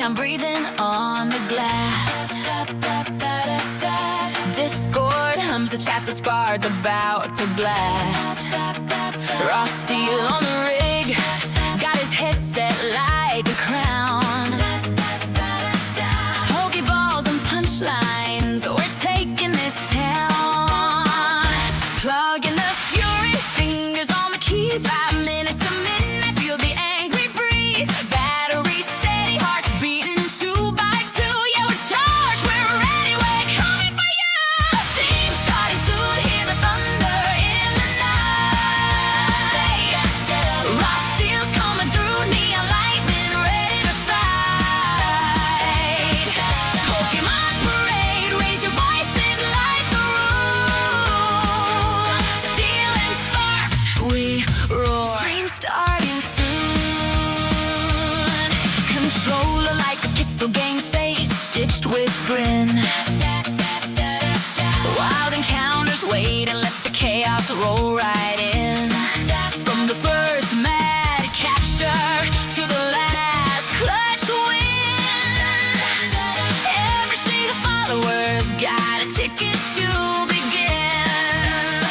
I'm breathing on the glass. Discord hums, the chat's a spark about to blast. Raw steel on the rig, got his head set like a crown. Pokeballs and punchlines, we're taking this town. Plugging the fury, fingers on the keys. 5 minutes to midnight, feel the angry breeze. Battery steady, hearts beating 2 by 2. Yeah, we're charged, we're ready, we're coming for you. Steam starting soon, hear the thunder in the night. Raw steel's coming through, neon lightning ready to fight. Pokémon parade, raise your voices like the room. Steel and sparks, we roar. Stream starting soon. Controller like a pistol game face, stitched with grin. Wild encounters wait and let the chaos roll right in. From the first mad capture to the last clutch win, every single follower's got a ticket to begin.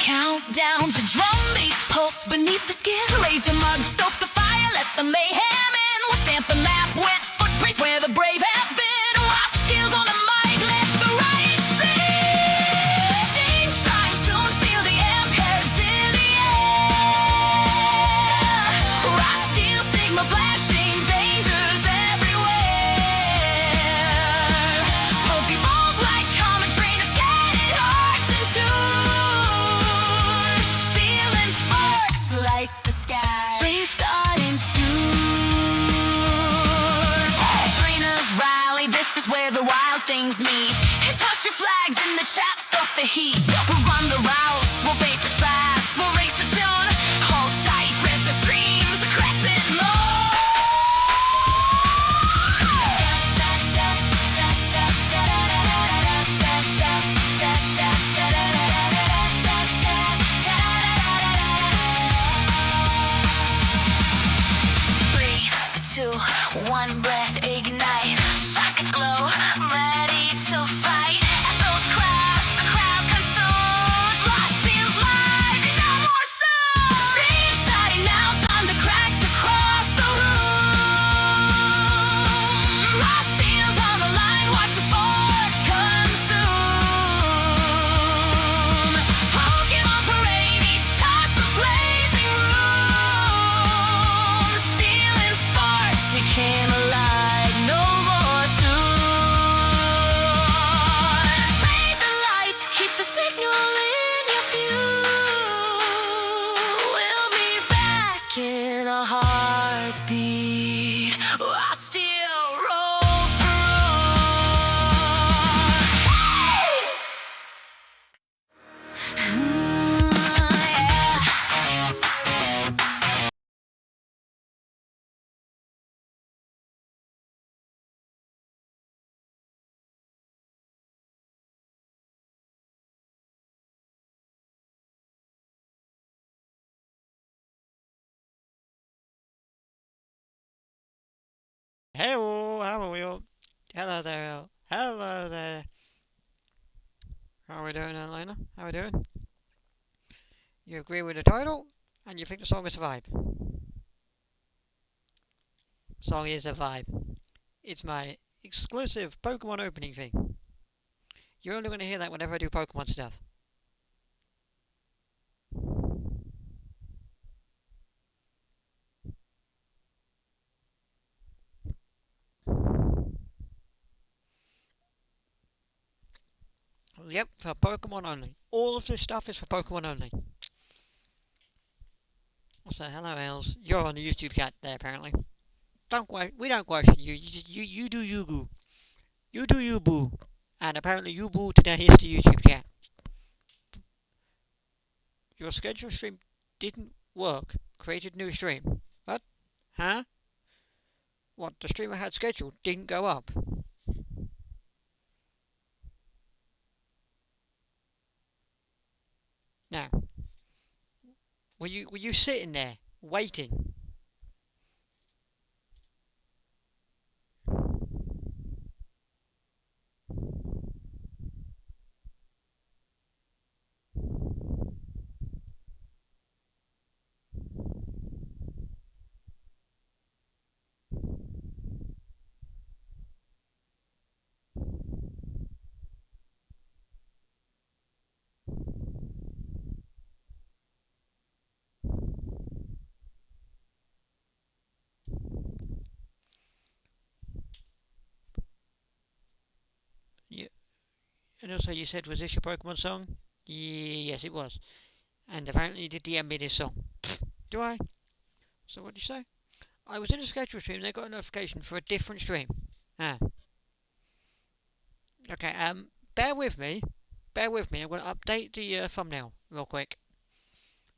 Countdown to drumbeat, pulse beneath the skin. Raise your mug, stoke the fire, let the mayhem in. We'll stamp the map with footprints where the brave have been. Raw skills on the mic, let the right spin. Steam shine soon, feel the air currents in the air. Raw steel, sigma flashing, dangers everywhere. Pokeballs like common trainers, scanning hearts and tuned. Steel and sparks like the sky. Stream starting soon. Trainers rally, this is where the wild things meet. And toss your flags in the chat, stuff the heat. We'll run the routes, we'll bait the traps, we'll race the tune. Hold tight, friends, the streams, the crescent moon. Three, 2, 1 breath, ignite. Sockets glow, ready to fight. At those Hello, how are we all? Hello there. Hello there. How are we doing, Elena? How are we doing? You agree with the title, and you think the song is a vibe. Song is a vibe. It's my exclusive Pokemon opening thing. You're only going to hear that whenever I do Pokemon stuff. Yep, for Pokemon only. All of this stuff is for Pokemon only. So, hello, Els. You're on the YouTube chat there, apparently. We don't question you. You do you boo. You do you boo. And apparently you boo today is the YouTube chat. Your scheduled stream didn't work. Created new stream. What? Huh? What the streamer had scheduled didn't go up. Now, were you sitting there waiting? You, and also you said, was this your Pokemon song? Yes, it was. And apparently you did DM me this song. Do I? So what did you say? I was in a scheduled stream. They got a notification for a different stream. Ah. Okay. Bear with me. Bear with me. I'm going to update the thumbnail real quick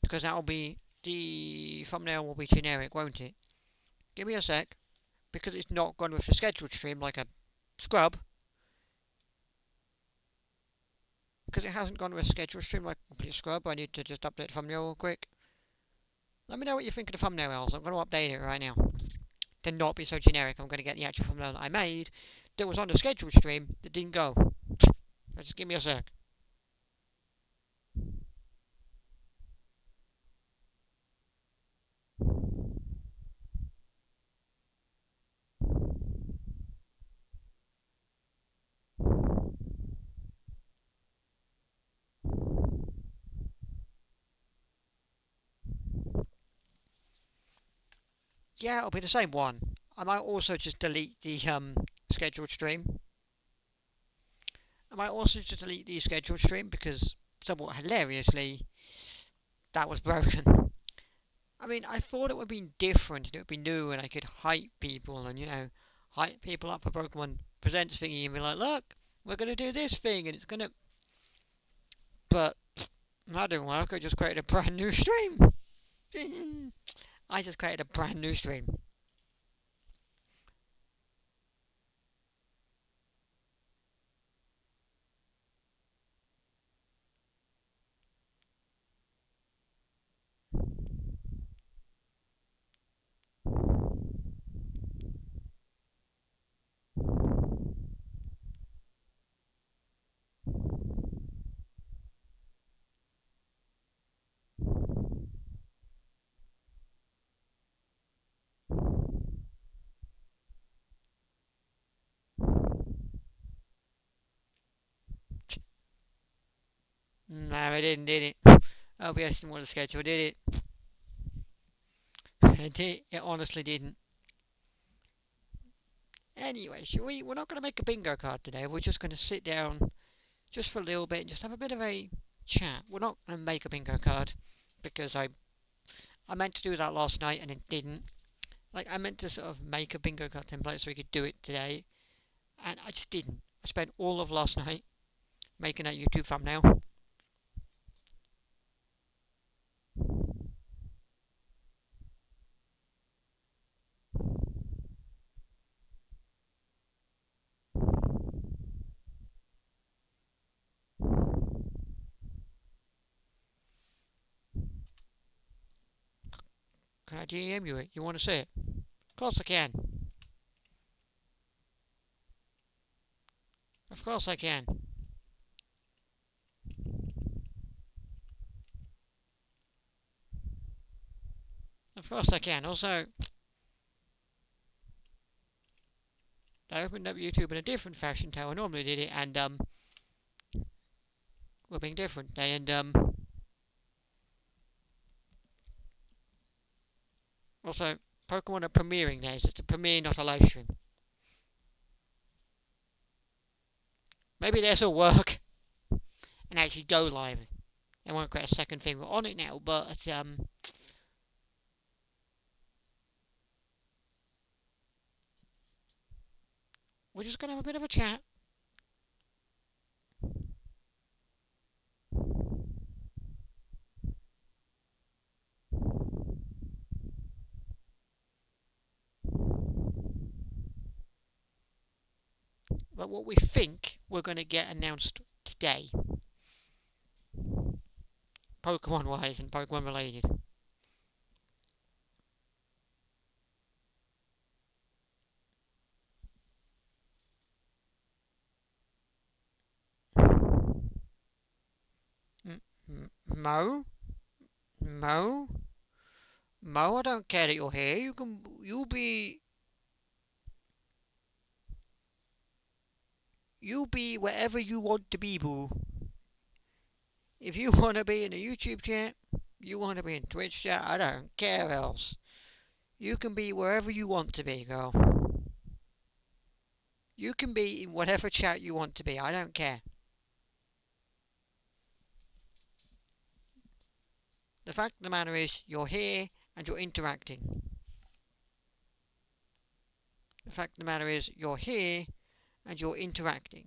because that'll be the thumbnail will be generic, won't it? Give me a sec. Because it's not gone with the scheduled stream like a scrub, because it hasn't gone with a scheduled stream like a complete scrub, I need to just update the thumbnail real quick. Let me know what you think of the thumbnail, else. I'm going to update it right now. To not be so generic, I'm going to get the actual thumbnail that I made that was on the scheduled stream that didn't go. Just give me a sec. Yeah, it'll be the same one. I might also just delete the scheduled stream. I might also just delete the scheduled stream because, somewhat hilariously, that was broken. I mean, I thought it would be different and it would be new and I could hype people and, hype people up for Pokemon Presents thingy and be like, look, we're going to do this thing and it's going to. But that didn't work. I just created a brand new stream. I just created a brand new stream. No, I didn't, did it? OBS didn't want to schedule, did it? It did. It honestly didn't. Anyway, we're not going to make a bingo card today. We're just going to sit down just for a little bit and just have a bit of a chat. We're not going to make a bingo card because I meant to do that last night and it didn't. Like, I meant to sort of make a bingo card template so we could do it today, and I just didn't. I spent all of last night making a YouTube thumbnail. Can I DM you it? You want to see it? Of course I can. Of course I can. Of course I can. Also, I opened up YouTube in a different fashion to how I normally did it, and we're being different today. And also, Pokemon are premiering there. It's a premiere, not a live stream. Maybe this will work and actually go live. I won't create a second thing on it now, but we're just gonna have a bit of a chat. But what we think we're going to get announced today, Pokemon wise and Pokemon related. Mo? Mo? Mo, I don't care that you're here. You'll be wherever you want to be, boo. If you want to be in a YouTube chat, you want to be in Twitch chat, I don't care else. You can be wherever you want to be, girl. You can be in whatever chat you want to be, I don't care. The fact of the matter is, you're here and you're interacting. The fact of the matter is, you're here and you're interacting.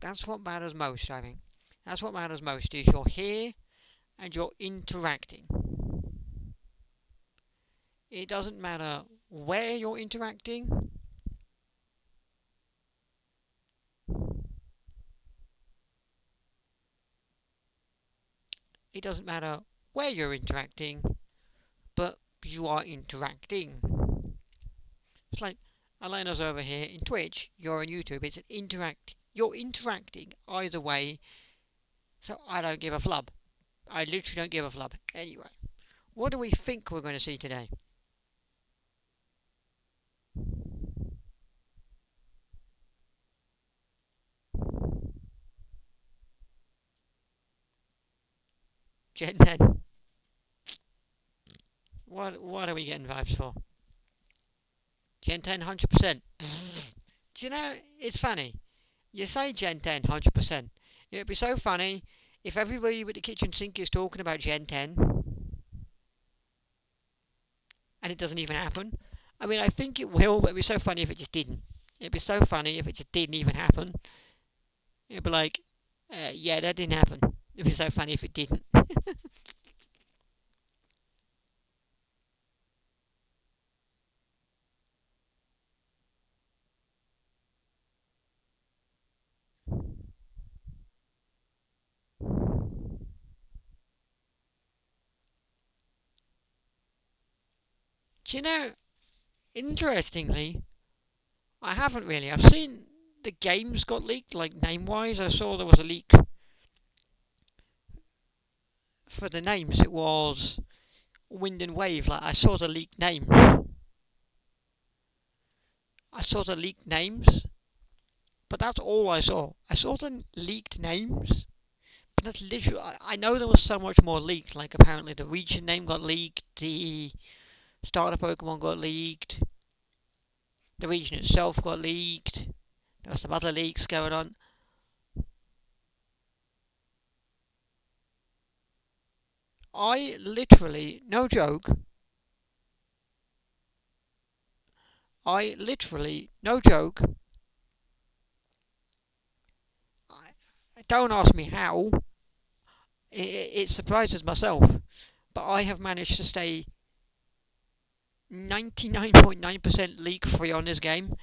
That's what matters most, I think. That's what matters most, is you're here and you're interacting. It doesn't matter where you're interacting. It doesn't matter where you're interacting, but you are interacting. It's like Elena's over here in Twitch, you're on YouTube, it's an interact. You're interacting either way, so I don't give a flub. I literally don't give a flub. Anyway, what do we think we're going to see today? Gen 10. What are we getting vibes for? Gen 10, 100%. Do you know, it's funny. You say Gen 10, 100%. It would be so funny if everybody with the kitchen sink is talking about Gen 10 and it doesn't even happen. I mean, I think it will, but it'd be so funny if it just didn't. It'd be so funny if it just didn't even happen. It'd be like, yeah, that didn't happen. It'd be so funny if it didn't. Do you know, interestingly, I haven't really. I've seen the games got leaked, like name-wise. I saw there was a leak for the names. It was Wind and Wave. Like I saw the leaked names. I saw the leaked names, but that's all I saw. I saw the leaked names, but that's literally. I know there was so much more leaked. Like apparently the region name got leaked, the starter Pokemon got leaked, the region itself got leaked. There were some other leaks going on. I literally, no joke, no joke, don't ask me how, it surprises myself, but I have managed to stay 99.9% leak free on this game.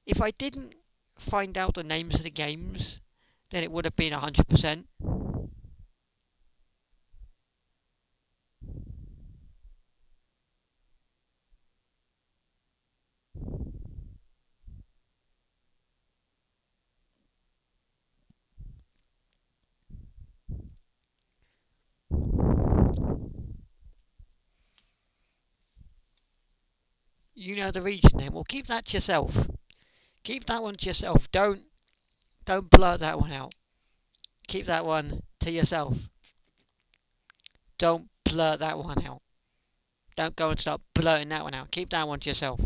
If I didn't find out the names of the games, then it would have been 100%. You know the region name. Well, keep that to yourself. Keep that one to yourself. Don't blurt that one out. Keep that one to yourself. Don't blurt that one out. Don't go and start blurting that one out. Keep that one to yourself.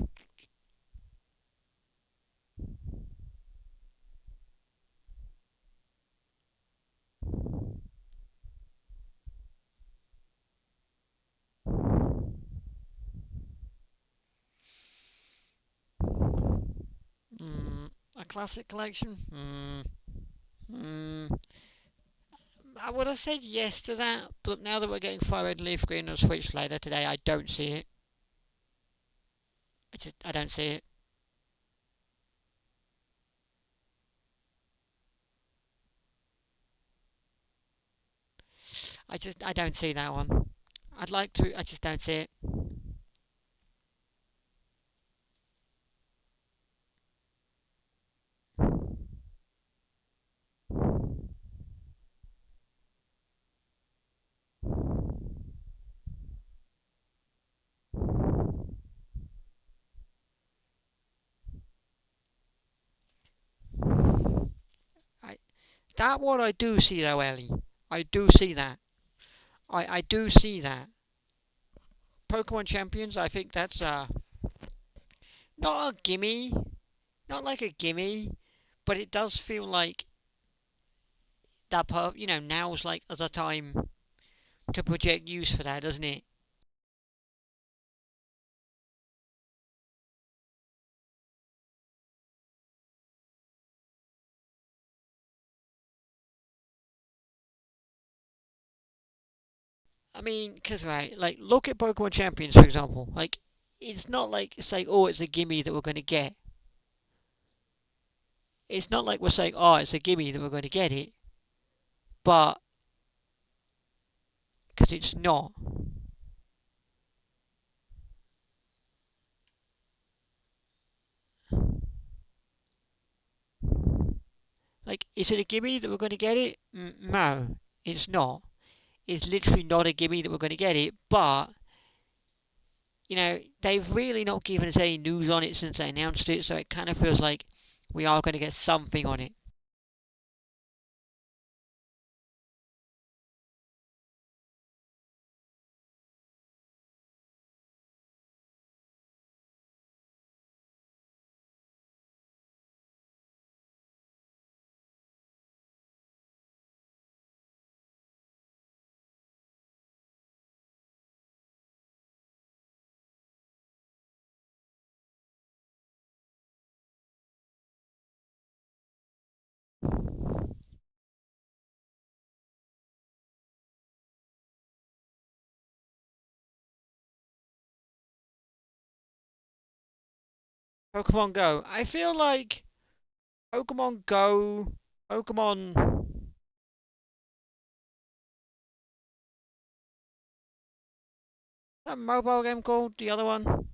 A classic collection? I would have said yes to that, but now that we're getting Fire Red Leaf Green on Switch later today, I don't see it. I don't see it. I don't see that one. I'd like to, I just don't see it. I, that one I do see though, Ellie. I do see that. I do see that. Pokemon Champions, I think that's not a gimme, not like a gimme, but it does feel like now's like the time to project use for that, doesn't it? I mean, because, right, like, look at Pokemon Champions, for example. Like, it's not like saying, oh, it's a gimme that we're going to get. It's not like we're saying, oh, it's a gimme that we're going to get it. But, because it's not. Like, is it a gimme that we're going to get it? No, it's not. It's literally not a gimme that we're going to get it. But, they've really not given us any news on it since they announced it. So it kind of feels like we are going to get something on it. Pokemon Go. I feel like Pokemon Go, Pokemon. That mobile game called the other one?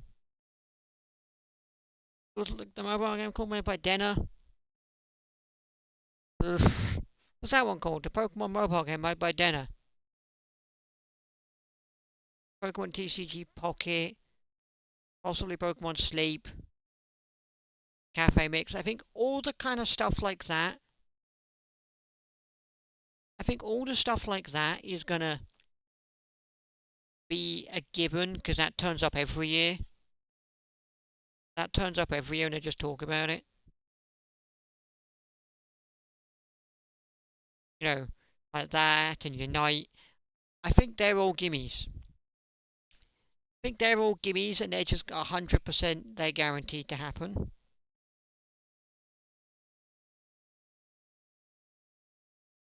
Was the mobile game called made by Denner? What's that one called? The Pokemon mobile game made by Denner. Pokemon TCG Pocket, possibly Pokemon Sleep, Cafe Mix. I think all the kind of stuff like that. I think all the stuff like that is gonna be a given because that turns up every year. That turns up every year and they just talk about it. You know, like that and Unite. I think they're all gimmies. I think they're all gimmies and they're just 100% they're guaranteed to happen.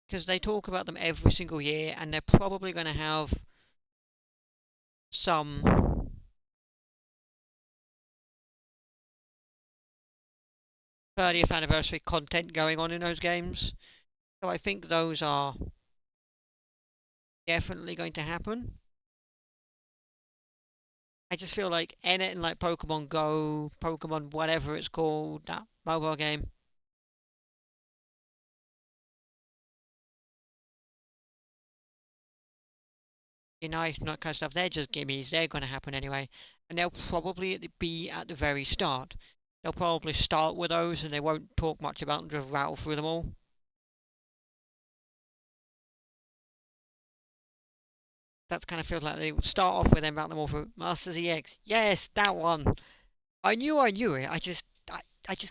Because they talk about them every single year and they're probably going to have some 30th anniversary content going on in those games. So I think those are definitely going to happen. I just feel like anything like Pokemon Go, Pokemon whatever it's called, that mobile game, Unite and that kind of stuff, they're just gimmies. They're going to happen anyway. and they'll probably be at the very start. They'll probably start with those, and they won't talk much about them. Just rattle through them all. That kind of feels like they would start off with them, rattle them all through. Masters EX, yes, that one. I knew it. I just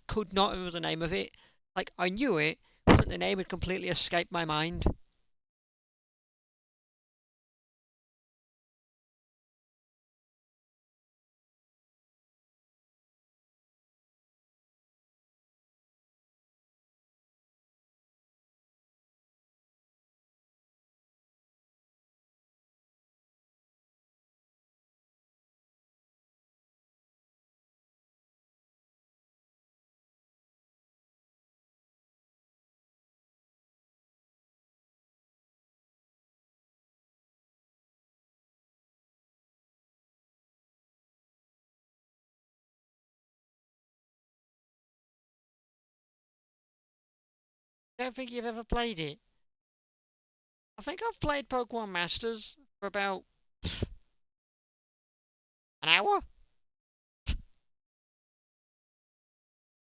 could not remember the name of it. Like I knew it, but the name had completely escaped my mind. I don't think you've ever played it. I think I've played Pokemon Masters for about an hour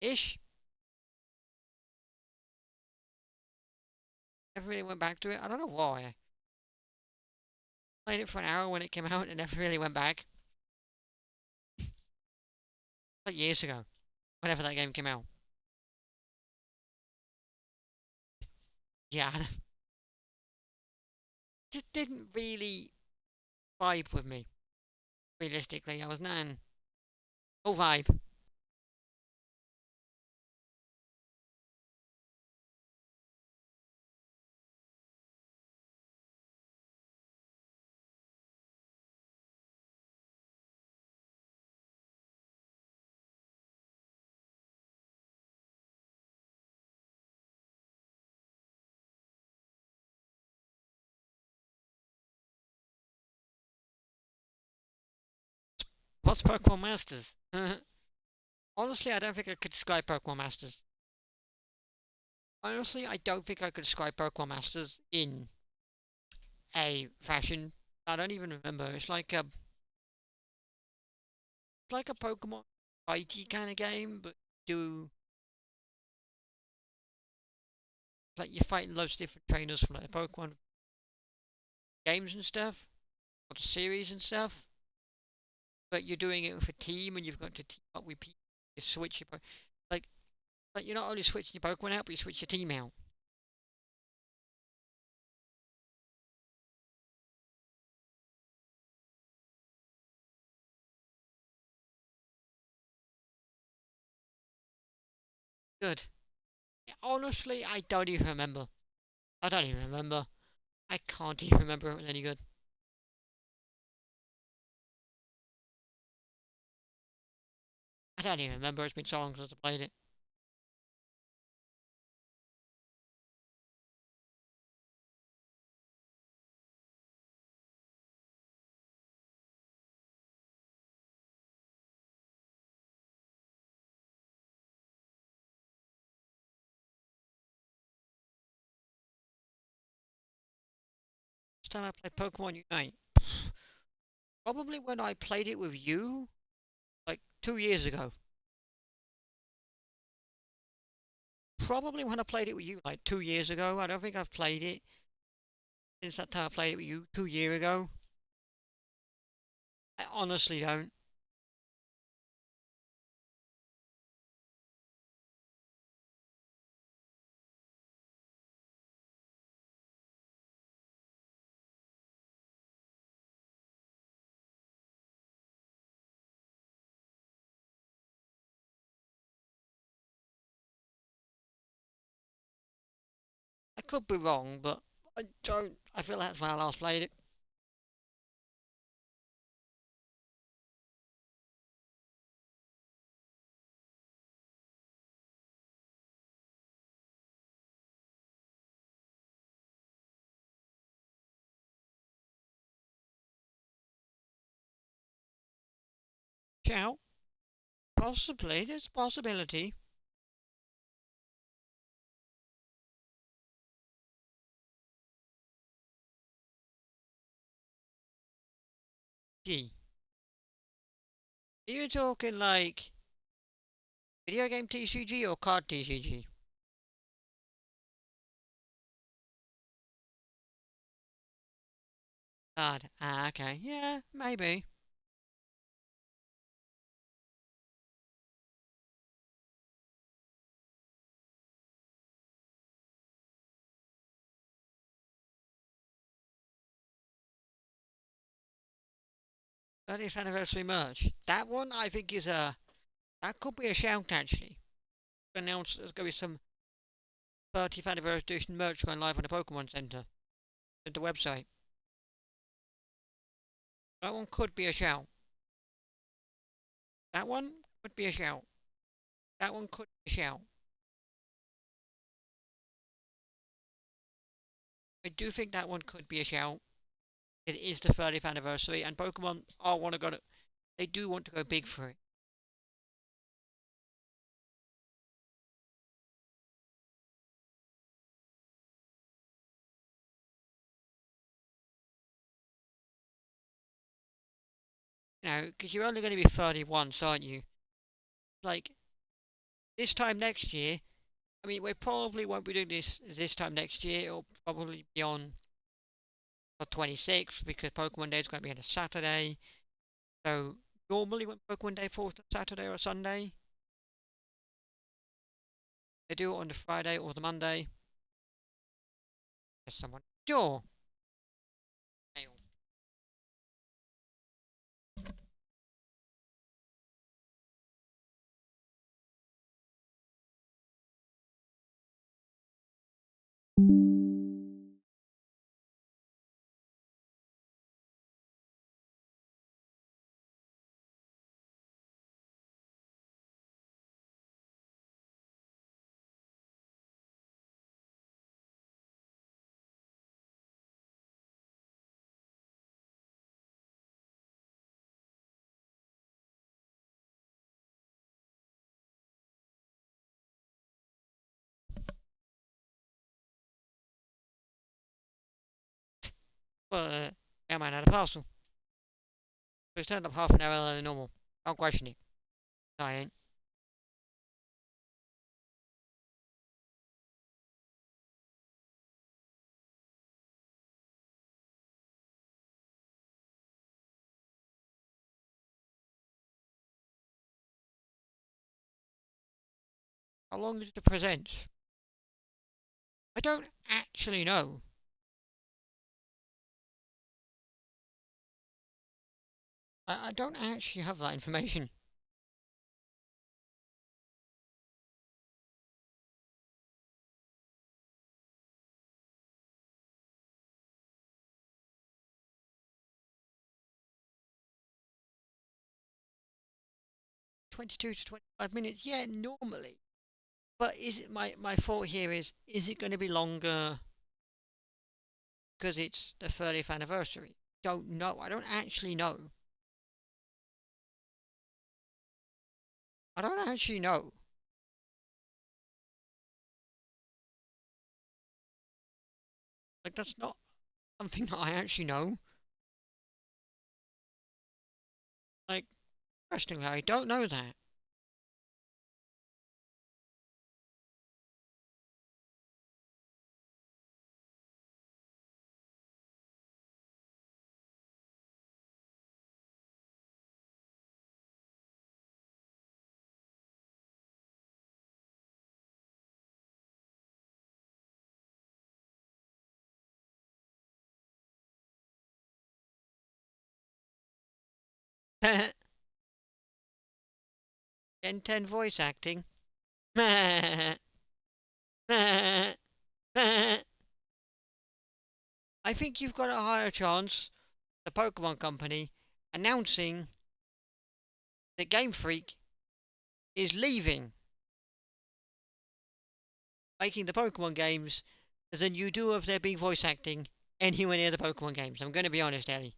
ish. Never really went back to it. I don't know why. Played it for an hour when it came out and never really went back. Like years ago, whenever that game came out. Yeah, just didn't really vibe with me. Realistically, I was nan. No vibe. What's Pokemon Masters? Honestly, I don't think I could describe Pokemon Masters. Honestly, I don't think I could describe Pokemon Masters in a fashion. I don't even remember. It's like a Pokemon fighty kind of game, but do like you're fighting loads of different trainers from like Pokemon games and stuff, or the series and stuff. But you're doing it with a team, and you've got to team up with people. You switch like like you're not only switching your Pokemon out, but you switch your team out. Good. Honestly, I don't even remember. I don't even remember. I can't even remember it was any good. I don't even remember. It's been so long since I played it. Last time I played Pokemon Unite, probably when I played it with you, like 2 years ago. Probably when I played it with you, like 2 years ago. I don't think I've played it since that time I played it with you 2 years ago. I honestly don't. I could be wrong, but I don't. I feel that's when I last played it. Ciao. Possibly, there's a possibility. Gee. Are you talking like video game TCG or card TCG? Card. Ah, okay. Yeah, maybe. '30th anniversary merch. That one I think is a that could be a shout actually. Announced there's going to be some 30th anniversary edition merch going live on the Pokemon Center, at the website. That one could be a shout. That one could be a shout. That one could be a shout. I do think that one could be a shout. It is the 30th anniversary, and Pokemon are want to go. They do want to go big for it. You know, because you're only going to be 31, aren't you? Like this time next year. I mean, we probably won't be doing this time next year. It'll probably be on the 26th because Pokemon Day is going to be on a Saturday. So normally when Pokemon Day falls on Saturday or Sunday, they do it on the Friday or the Monday. There's someone. Sure. Well, yeah, man, had a parcel. So it's turned up half an hour earlier than normal. Don't question it. I ain't. How long is the present? I don't actually know. I don't actually have that information. 22 to 25 minutes, yeah, normally. But is it my thought here is it going to be longer because it's the 30th anniversary? Don't know. I don't actually know. I don't actually know. Like that's not something that I actually know. Like, interestingly, I don't know that. Gen 10 voice acting. I think you've got a higher chance, the Pokemon Company, announcing that Game Freak is leaving making the Pokemon games than you do of there being voice acting anywhere near the Pokemon games. I'm going to be honest, Ellie.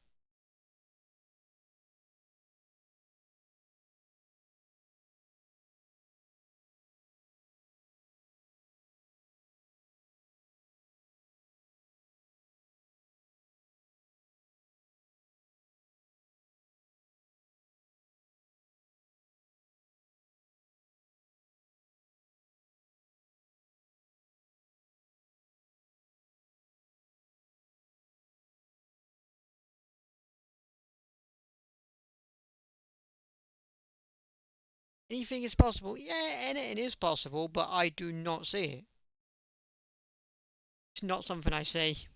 Anything is possible. Yeah, anything is possible, but I do not see it. It's not something I see.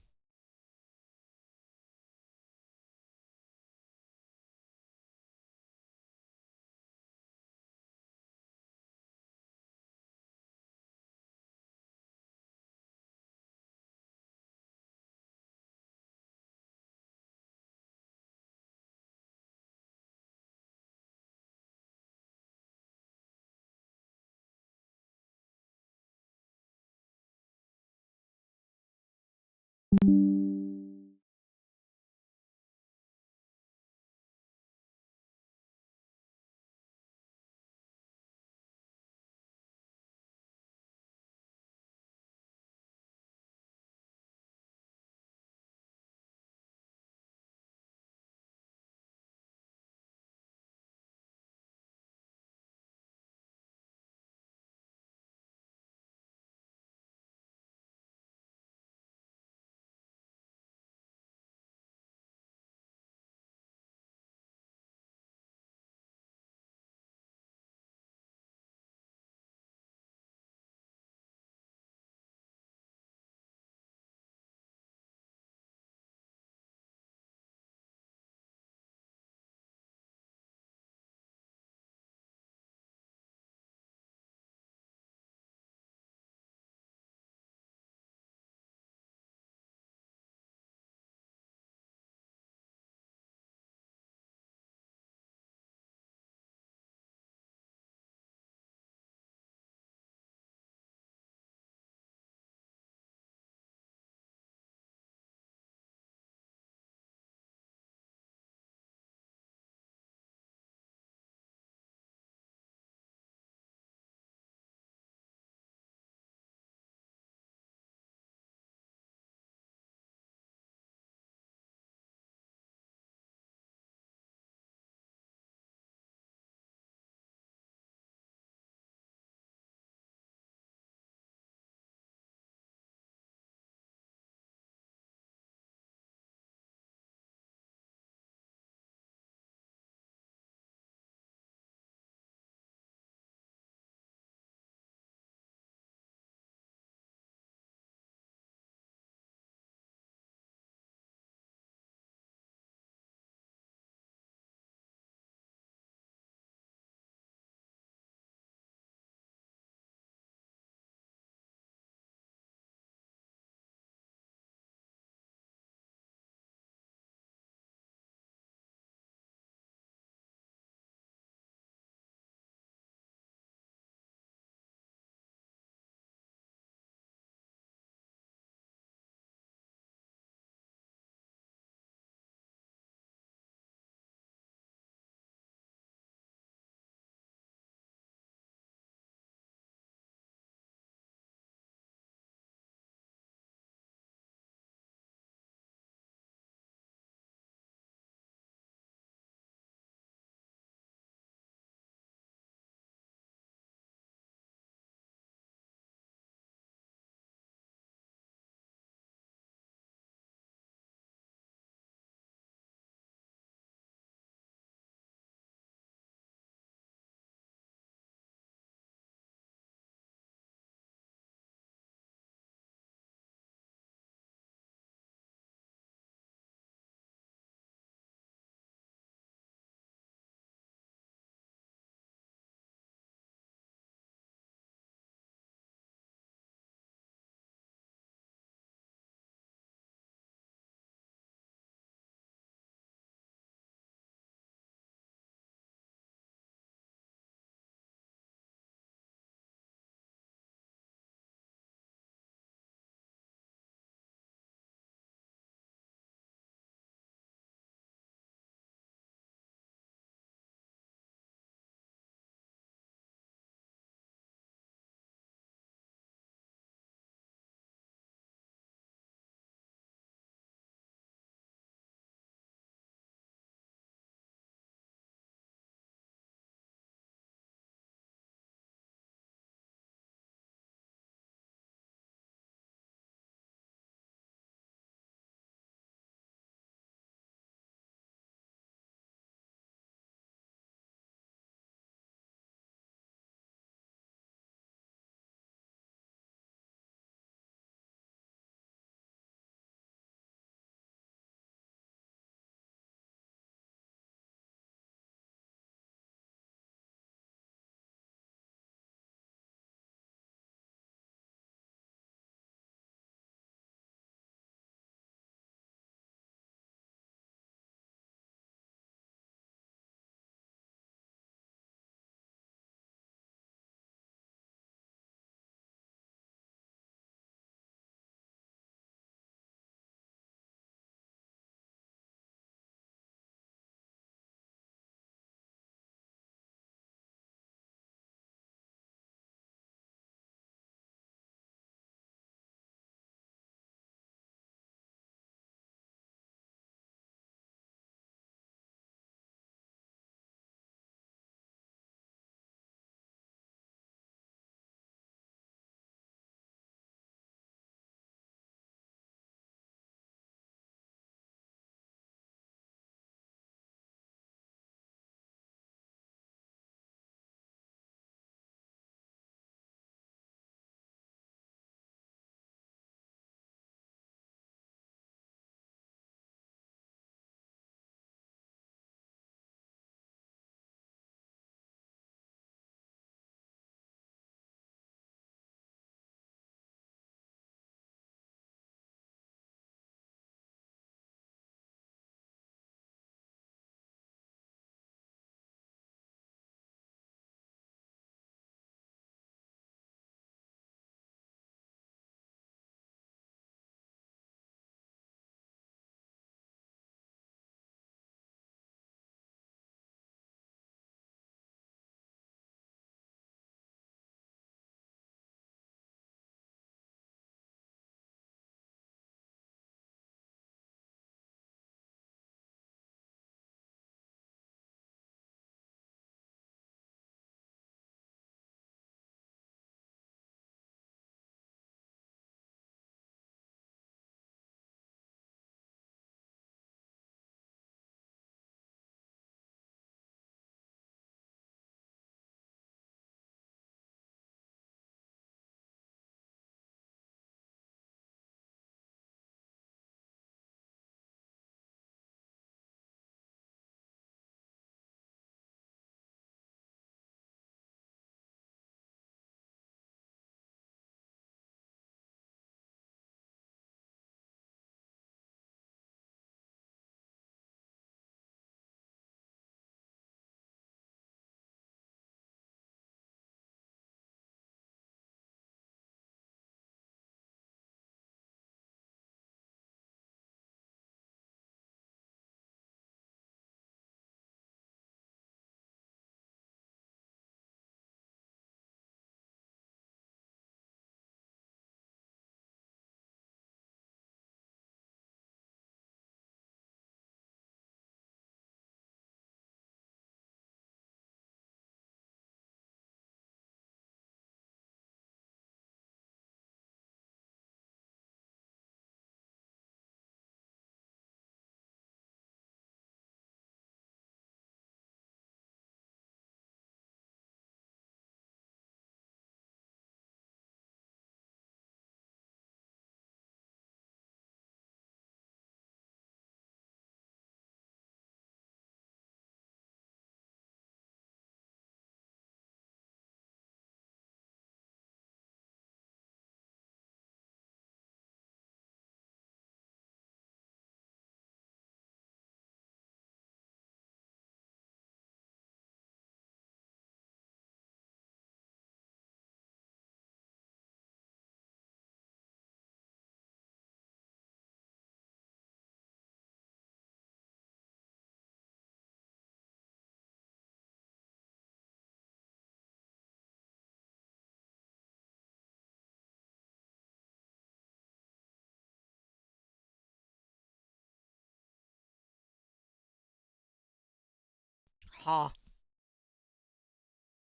Ha.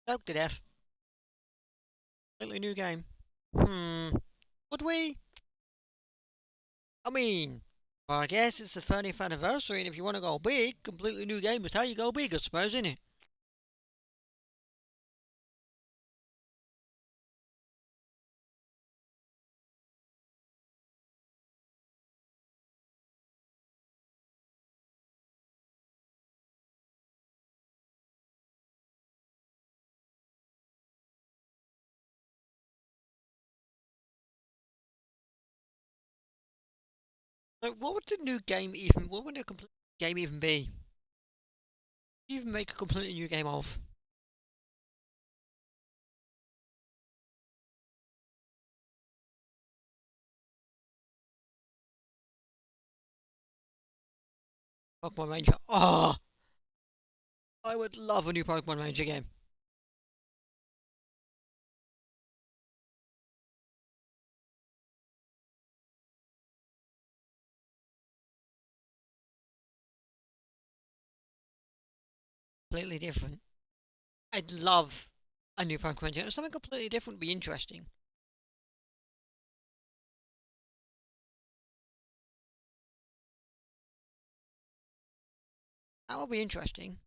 Choked to death. Completely new game. Would we? I mean, I guess it's the 30th anniversary, and if you want to go big, completely new game is how you go big, I suppose, isn't it? So, what would the new game even? What would a complete game even be? You even make a completely new game of Pokemon Ranger? Oh, I would love a new Pokemon Ranger game. Completely different. I'd love a new Pokemon Ranger. Something completely different would be interesting. That would be interesting.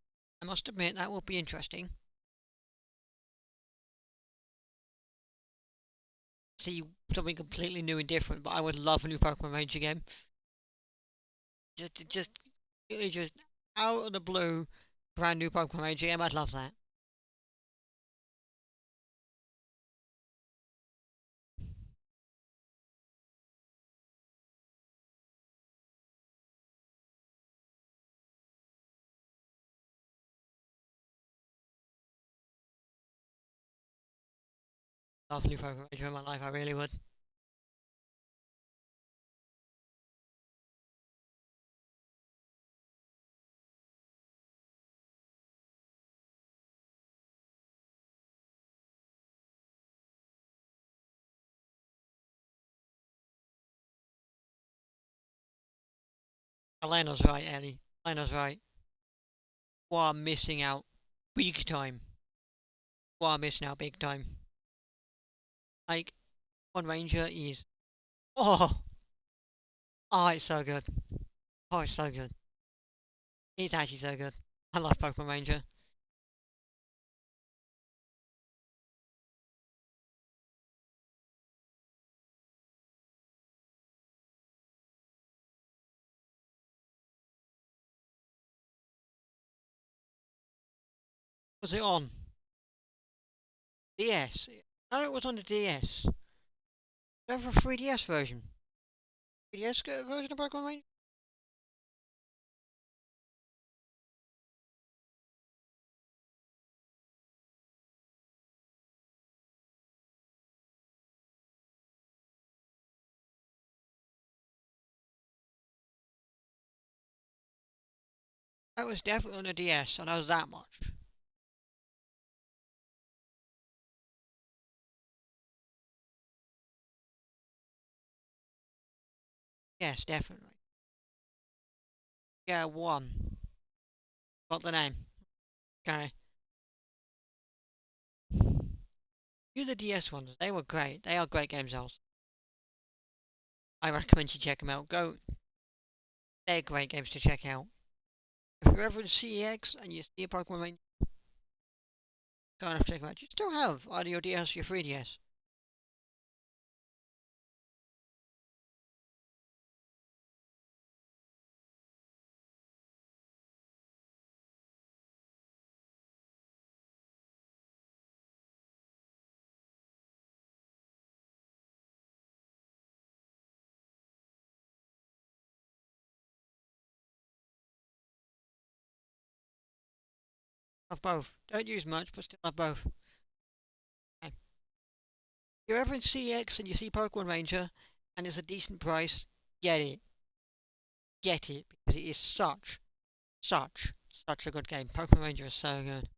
I must admit, that would be interesting. See something completely new and different, but I would love a new Pokemon Ranger game. Just out of the blue, brand new Pokemon Ranger game. I'd love that. Love a new Pokemon Ranger in my life. I really would. Elena's right, Ellie. Elena's right. You are missing out big time. You are missing out big time. Like, Pokemon Ranger is. Oh! Oh, it's so good. Oh, it's so good. It's actually so good. I love Pokemon Ranger. Was it on? DS? No, it was on the DS. Go for a 3DS version. 3DS version of Pokemon Ranger? That was definitely on the DS, and I was that much. Yes, definitely. Yeah, one. Got the name. Okay. Do the DS ones. They were great. They are great games, also. I recommend you check them out. Go. They're great games to check out. If you're ever in CEX and you see a Pokemon main, go and check them out. You still have either your DS or your 3DS. Have both. Don't use much, but still have both. Okay. If you're ever in CEX and you see Pokemon Ranger and it's a decent price, get it. Get it because it is such a good game. Pokemon Ranger is so good.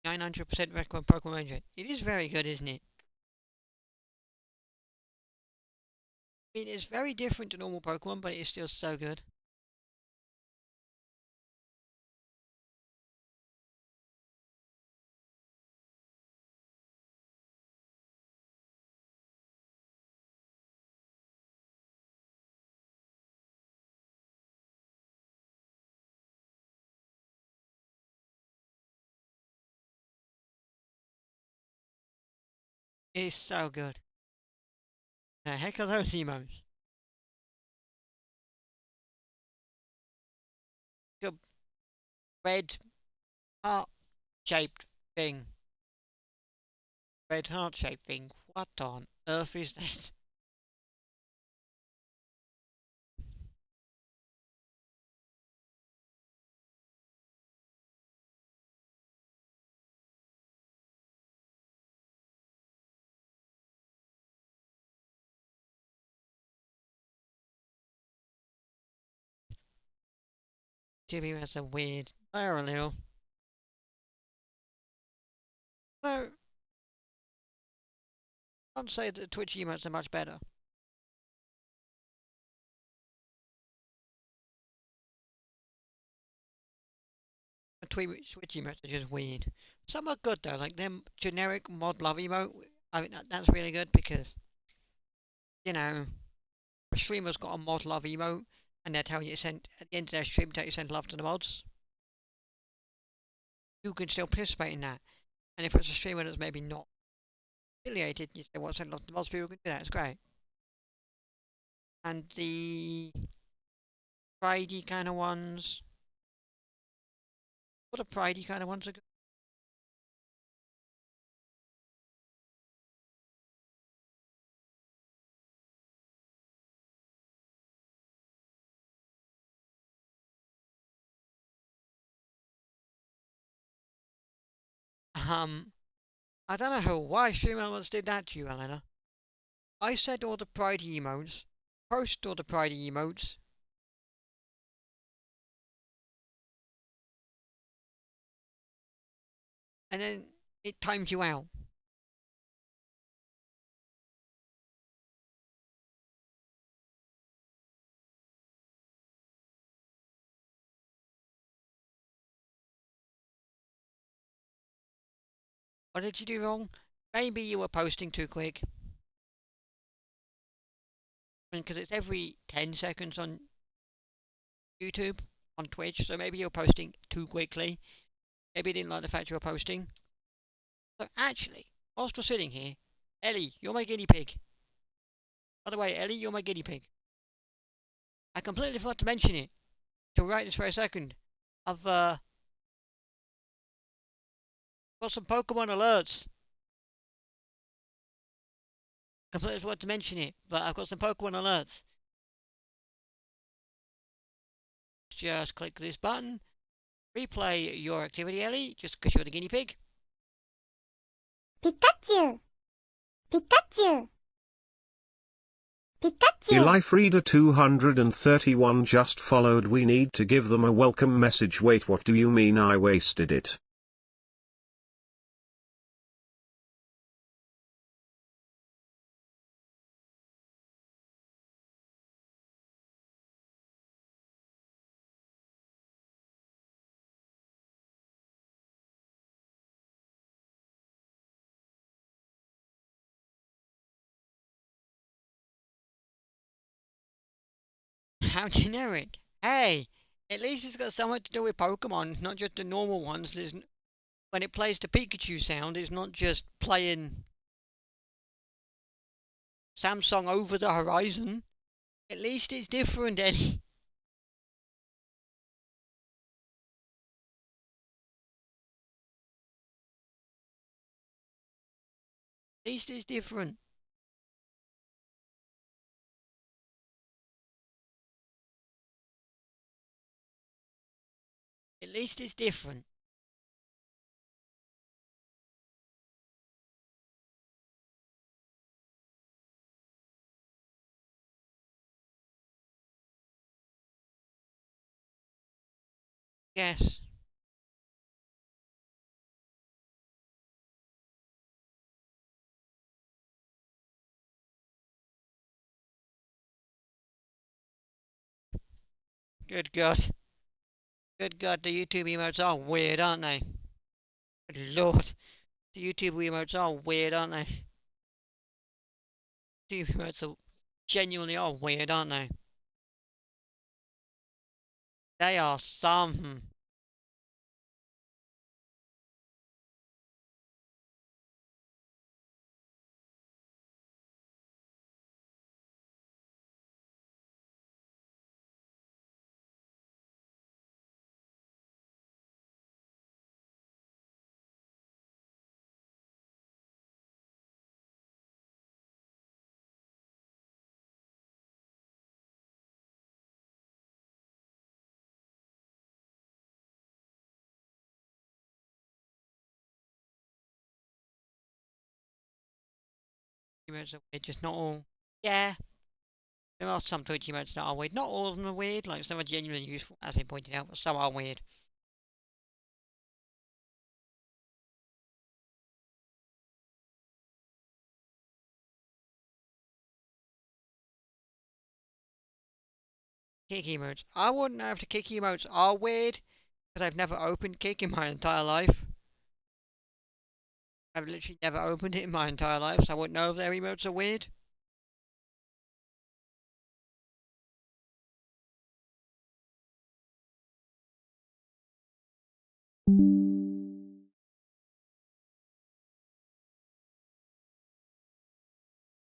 900% recommend Pokemon Ranger. It is very good, isn't it? I mean, it's very different to normal Pokemon, but it is still so good. It is so good. The heck are those emotes? The red heart-shaped thing. Red heart-shaped thing. What on earth is that? Jimmy has a weird. They're a little. No, I can't say that the Twitch emotes are much better. The Twitch emotes are just weird. Some are good though, like them generic mod love emote. I mean, that's really good because, you know, a streamer's got a mod love emote and they're telling you to send, at the end of their stream, tell you to send love to the mods. You can still participate in that. And if it's a streamer that's maybe not affiliated, you say, well, send love to the mods, people can do that. It's great. And the Friday kind of ones. What the Friday kind of ones are good? I don't know why streamer once did that to you, Elena. I said all the pride emotes, post all the pride emotes, and then it timed you out. What did you do wrong? Maybe you were posting too quick. Because it's every 10 seconds on YouTube, on Twitch, so maybe you're posting too quickly. Maybe you didn't like the fact you were posting. So actually, whilst we're sitting here, Ellie, you're my guinea pig. By the way, Ellie, you're my guinea pig. I completely forgot to mention it till right this very second. I've got some Pokemon alerts. Completely forgot to mention it, but I've got some Pokemon alerts. Just click this button. Replay your activity, Ellie, just because you're the guinea pig. Pikachu! Pikachu! Pikachu! Life Reader 231 just followed. We need to give them a welcome message. Wait, what do you mean I wasted it? How generic. Hey, at least it's got something to do with Pokemon, not just the normal ones. When it plays the Pikachu sound, it's not just playing Samsung Over the Horizon. At least it's different, Eddie. At least it's different. At least it's different. Yes. Good God. Good God, the YouTube emotes are weird, aren't they? Good Lord. The YouTube emotes are weird, aren't they? The YouTube emotes genuinely are weird, aren't they? They are some. Emotes are weird, just not all. Yeah. There are some Twitch emotes that are weird. Not all of them are weird, like some are genuinely useful, as we pointed out, but some are weird. Kick emotes. I wouldn't know if the kick emotes are weird, because I've never opened Kick in my entire life. I've literally never opened it in my entire life, so I wouldn't know if their emotes are weird.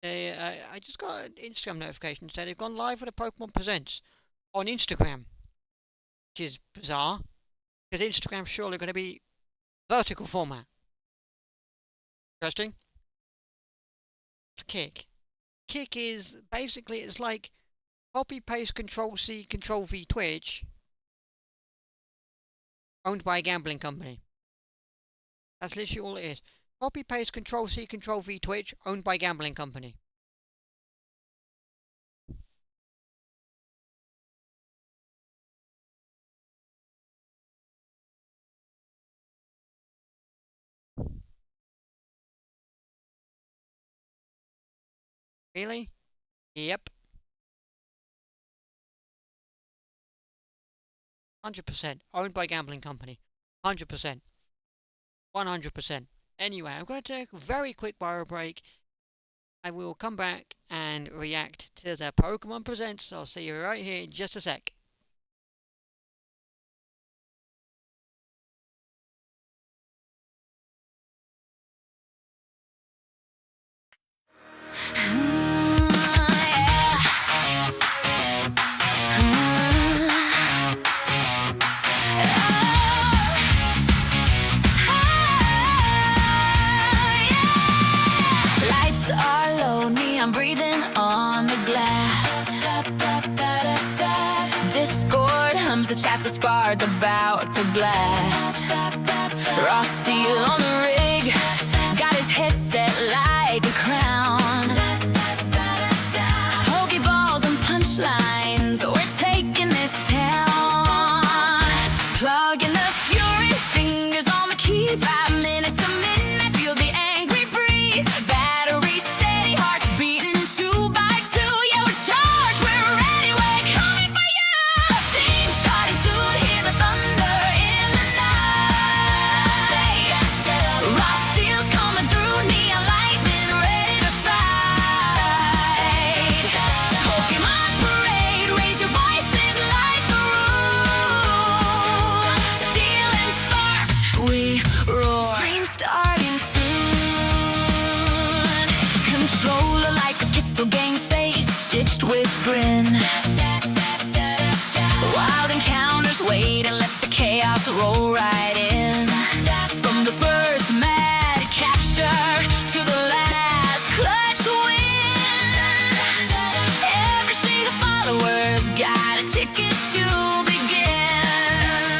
I just got an Instagram notification saying they've gone live with a Pokemon Presents on Instagram, which is bizarre, because Instagram's surely going to be vertical format. Interesting. Kick. Kick is basically, it's like copy paste Control C Control V Twitch owned by a gambling company. That's literally all it is. Copy paste Control C Control V Twitch owned by a gambling company. Really? Yep. 100%. Owned by a gambling company. 100%. 100%. Anyway, I'm going to take a very quick bio break. I will come back and react to the Pokemon Presents. I'll see you right here in just a sec. Lights are low, I'm breathing on the glass. Discord hums, the chats are sparred, about to blast. Raw steel on the rig, got his headset like a crown. Pokeballs and punchlines, we're taking this town. Plugging the fury, fingers on the keys. 5 minutes to midnight, feel the angry breeze. Battery steady, hearts beating 2 by 2. Yeah, we're charged, we're ready, we're coming for you. Steam starting soon, hear the thunder in the night. Raw steel's coming through, neon lightning ready to fight. Pokemon parade, raise your voices like the room. Steel and sparks, we roar. Stream starting soon. Controller like a pistol game face, stitched with grin. Wild encounters wait and let the chaos roll right in. From the first mad capture to the last clutch win. Every single follower's got a ticket to begin.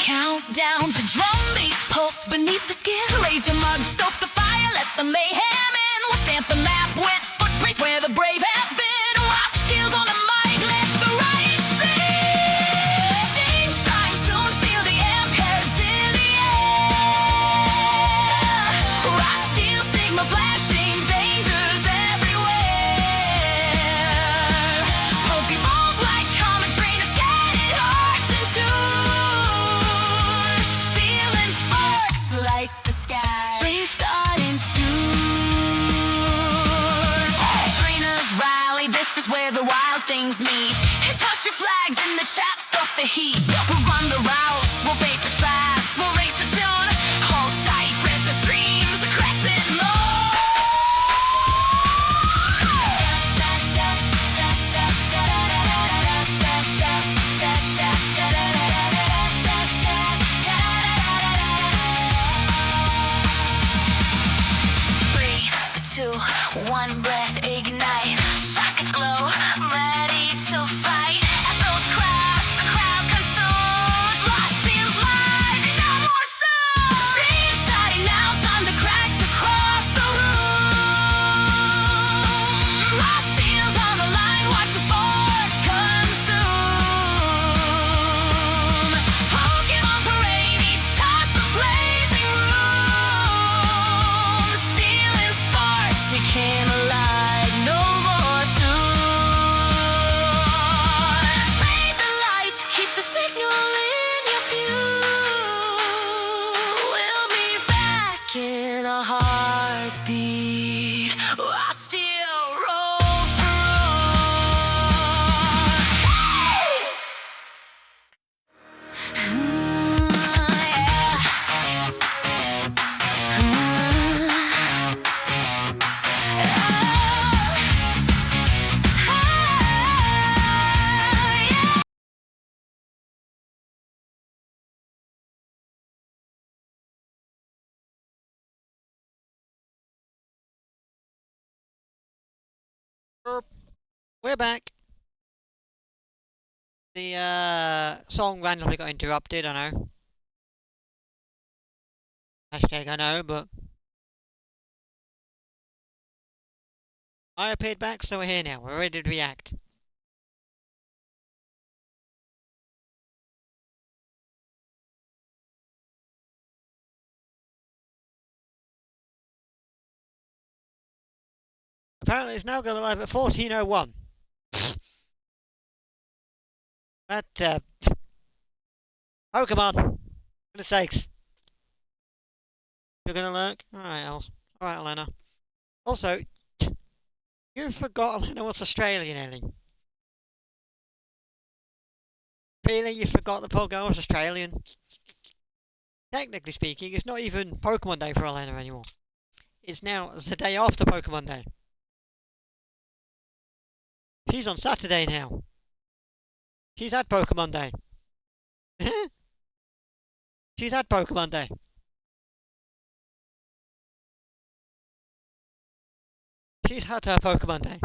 Countdown to drumbeat, pulse beneath the skin. Raise your mug, stoke the fire, let the mayhem in. We'll stamp the map with footprints where the brave have been. Raw skills on the mic, let the right spin. Steam strike soon, feel the air currents in the air. Raw steel, sigma flashing, dangers everywhere. Pokeballs like common trainers, scanning the heat. We'll run the routes, we'll bait the traps, we'll race the tune. Hold tight, friends the streams, a crescent moon. Two, one breath, ignite. Sockets glow, ready to fight. Echoes crash, the crowd consumes. Lost feels live, no more sound. Steam starting now, thunder cracks across the room. Lost steals on the line, watch the sports consume. Pokémon parade, each toss a blazing room. Stealing sparks, it can't alight, no more stone. Fade the lights, keep the signal in your view. We'll be back in a heartbeat. I still roll We're back. The song randomly got interrupted, I know. Hashtag I know, but I appeared back, so we're here now. We're ready to react. Apparently it's now going live at 14:01. That, Pokemon! For the sakes. You're gonna look? Alright, Els. Alright, Elena. Also, you forgot Elena was Australian, Ellie. Really? You forgot the Pokemon was Australian? Technically speaking, it's not even Pokemon Day for Elena anymore. It's now the day after Pokemon Day. She's on Saturday now. She's had Pokemon Day. She's had Pokemon Day. She's had her Pokemon Day.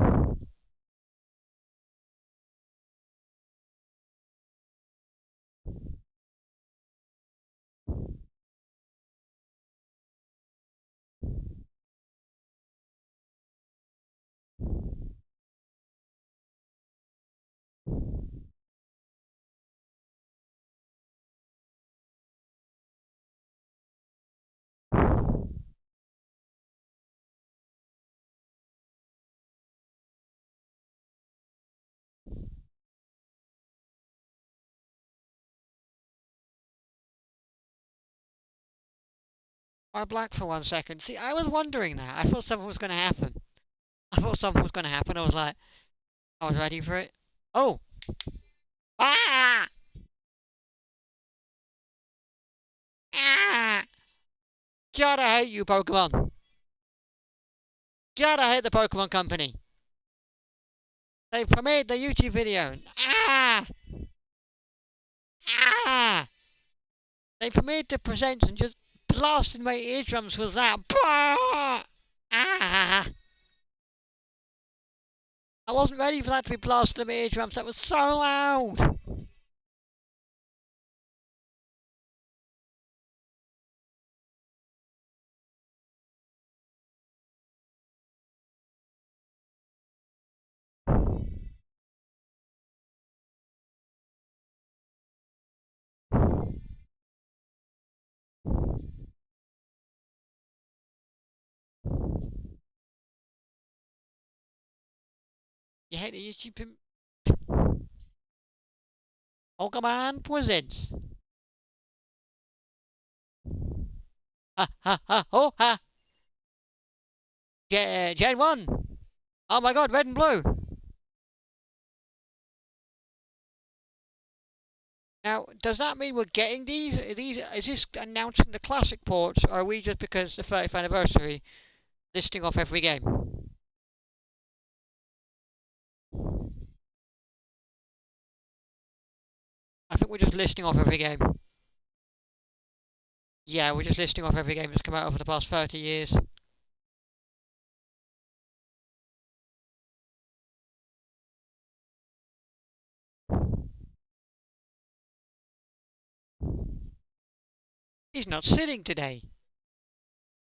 Why black for 1 second? See, I was wondering that. I thought something was going to happen. I was like, I was ready for it. Oh! Ah! Ah! God, I hate you, Pokemon. God, I hate the Pokemon Company. They premiered the YouTube video. Ah! Ah! They premiered the presents and just blasted my eardrums with that. Ah! I wasn't ready for that to be blasted in my eardrums. That was so loud. You hate the YouTube Pokemon presents. Ha ha ha ho ha. Gen 1. Oh my god, red and blue. Now, does that mean we're getting these? Is this announcing the classic ports, or are we just because the 30th anniversary listing off every game? I think we're just listing off every game. Yeah, we're just listing off every game that's come out over the past 30 years. He's not sitting today.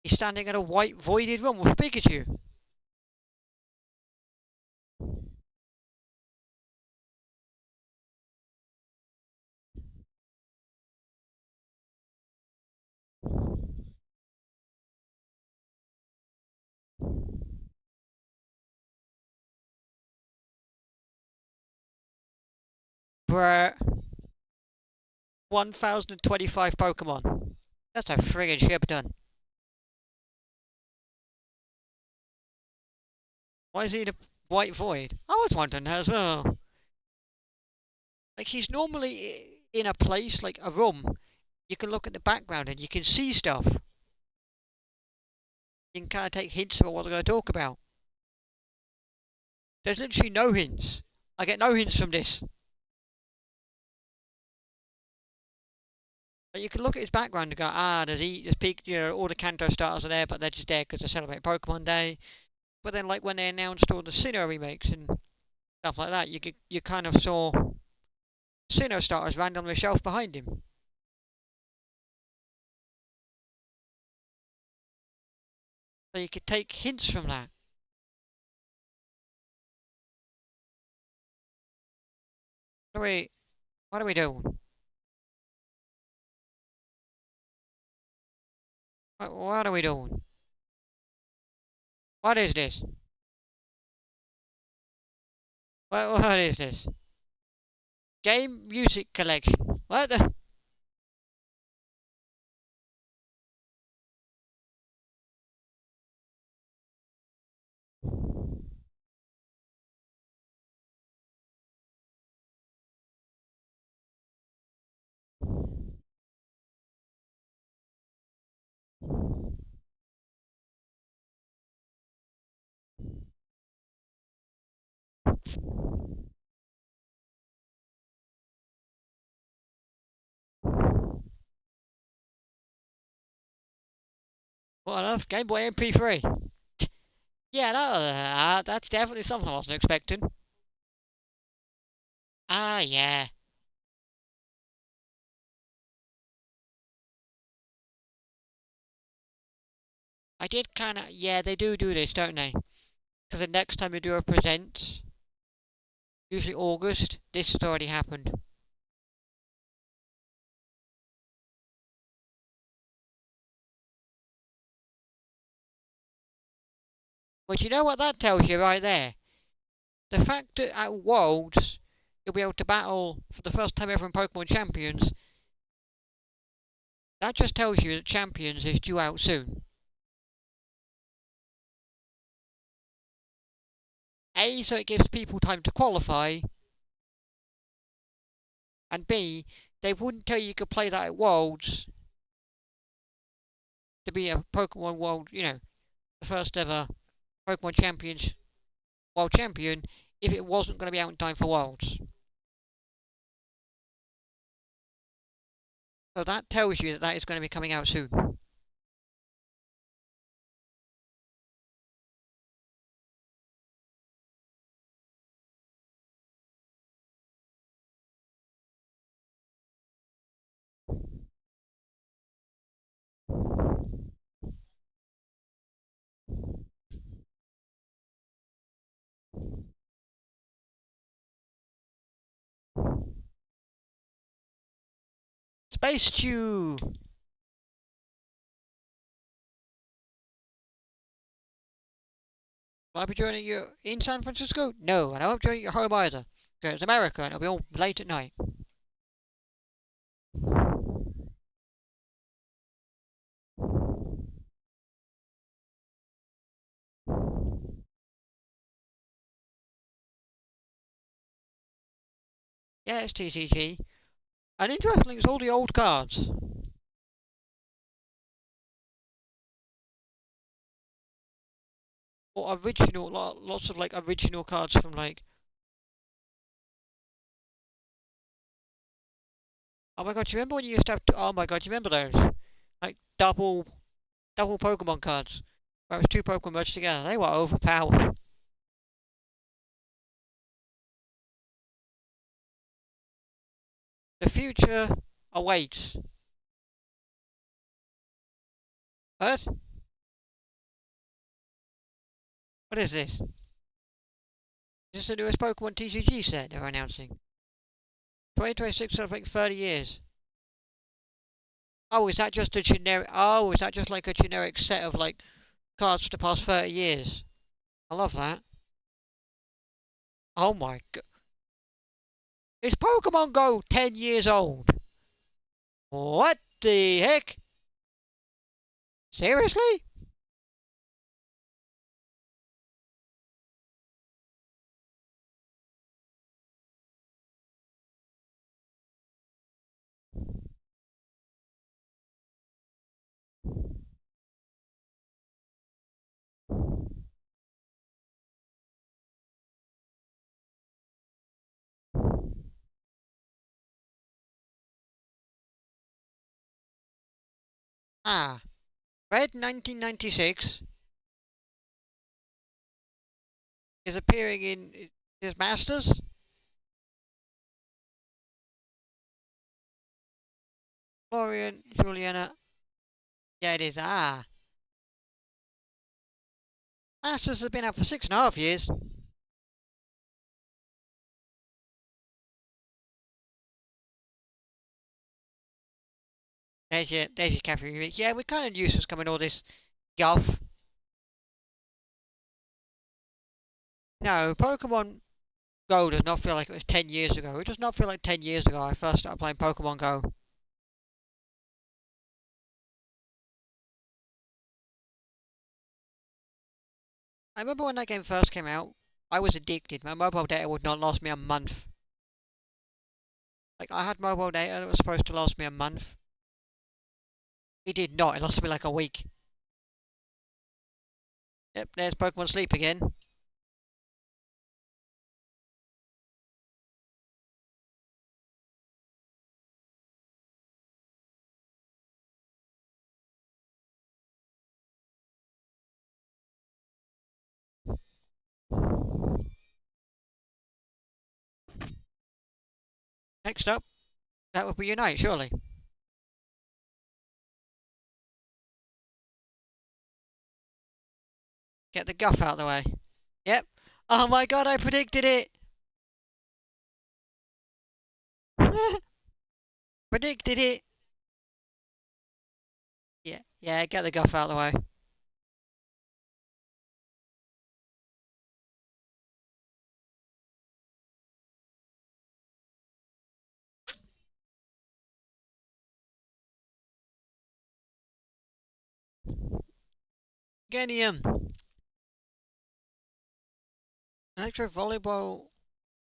He's standing in a white voided room with Pikachu. Bruh. 1025 Pokemon. That's a friggin' ship done. Why is he in a white void? I was wondering that as well. Like, he's normally in a place, like a room. You can look at the background and you can see stuff. You can kind of take hints about what they're going to talk about. There's literally no hints. I get no hints from this. But you can look at his background and go, there's peak, all the Kanto starters are there, but they're just there because they celebrate Pokemon Day. But then, like when they announced all the Sinnoh remakes and stuff like that, you kind of saw Sinnoh starters random on the shelf behind him. So you could take hints from that. What are we doing? What are we doing? What is this? What is this? Game music collection. What the? What else? Game Boy MP3. Yeah, that's definitely something I wasn't expecting. Ah, yeah. I did kind of. Yeah, they do this, don't they? Because the next time you do a presents, usually August, this has already happened. But you know what that tells you right there? The fact that at Worlds, you'll be able to battle for the first time ever in Pokemon Champions, that just tells you that Champions is due out soon. A, so it gives people time to qualify, and B, they wouldn't tell you could play that at Worlds to be a Pokemon World, the first ever Pokemon Champions World Champion if it wasn't going to be out in time for Worlds. So that tells you that that is going to be coming out soon. Space Chew! Will I be joining you in San Francisco? No, and I won't join you at home either. Because it's America and it'll be all late at night. Yeah, it's TCG. And interestingly, it's all the old cards. Or original, lots of like original cards from like. Oh my god, do you remember when you used to have? Oh my god, do you remember those? Like double Pokemon cards. Where it was two Pokemon merged together. They were overpowered. The future awaits. What? What is this? Is this the newest Pokemon TCG set they're announcing? 2026 celebrating 30 years. Oh, is that just a generic? Oh, is that just like a generic set of like cards for the past 30 years? I love that. Oh my god. Is Pokemon Go 10 years old? What the heck? Seriously? Ah, Red 1996 is appearing in his Masters. Florian, Juliana. Yeah, it is. Ah, Masters has been out for 6.5 years. There's your cafe remix. Yeah, we're kind of used to coming all this guff. No, Pokemon Go does not feel like it was 10 years ago. It does not feel like 10 years ago I first started playing Pokemon Go. I remember when that game first came out, I was addicted. My mobile data would not last me a month. Like, I had mobile data that was supposed to last me a month. It did not. It lasted me like a week. Yep, there's Pokemon Sleep again. Next up, that would be Unite, surely. Get the guff out of the way. Yep. Oh my god, I predicted it! Predicted it! Yeah, yeah, get the guff out of the way. Genium! Electro Volleyball.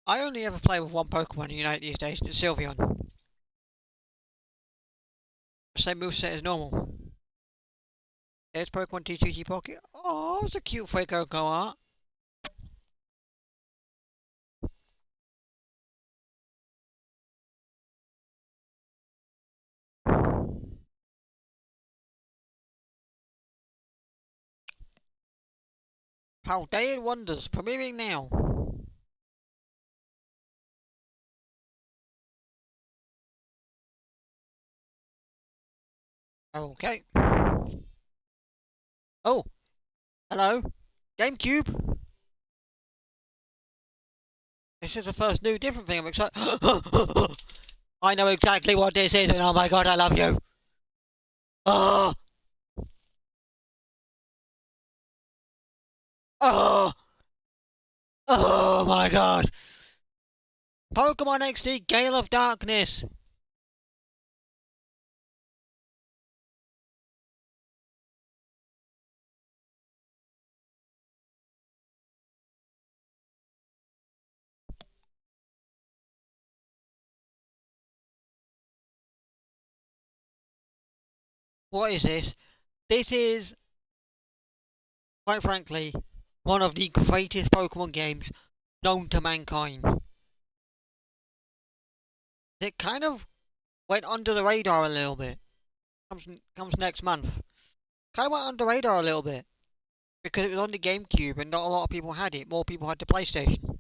I only ever play with one Pokemon in Unite these days, and it's Sylveon. Same moveset as normal. There's Pokemon TCG Pocket. Oh, it's a cute Fuego Go art. Paldean Wonders, premiering now. Okay. Oh, hello. GameCube. This is the first new different thing. I'm excited. I know exactly what this is, and oh my god, I love you. Oh, oh, oh my god. Pokemon XD Gale of Darkness. What is this? This is, quite frankly, one of the greatest Pokemon games known to mankind. It kind of went under the radar a little bit. Comes next month. Kind of went under the radar a little bit because it was on the GameCube and not a lot of people had it. More people had the PlayStation.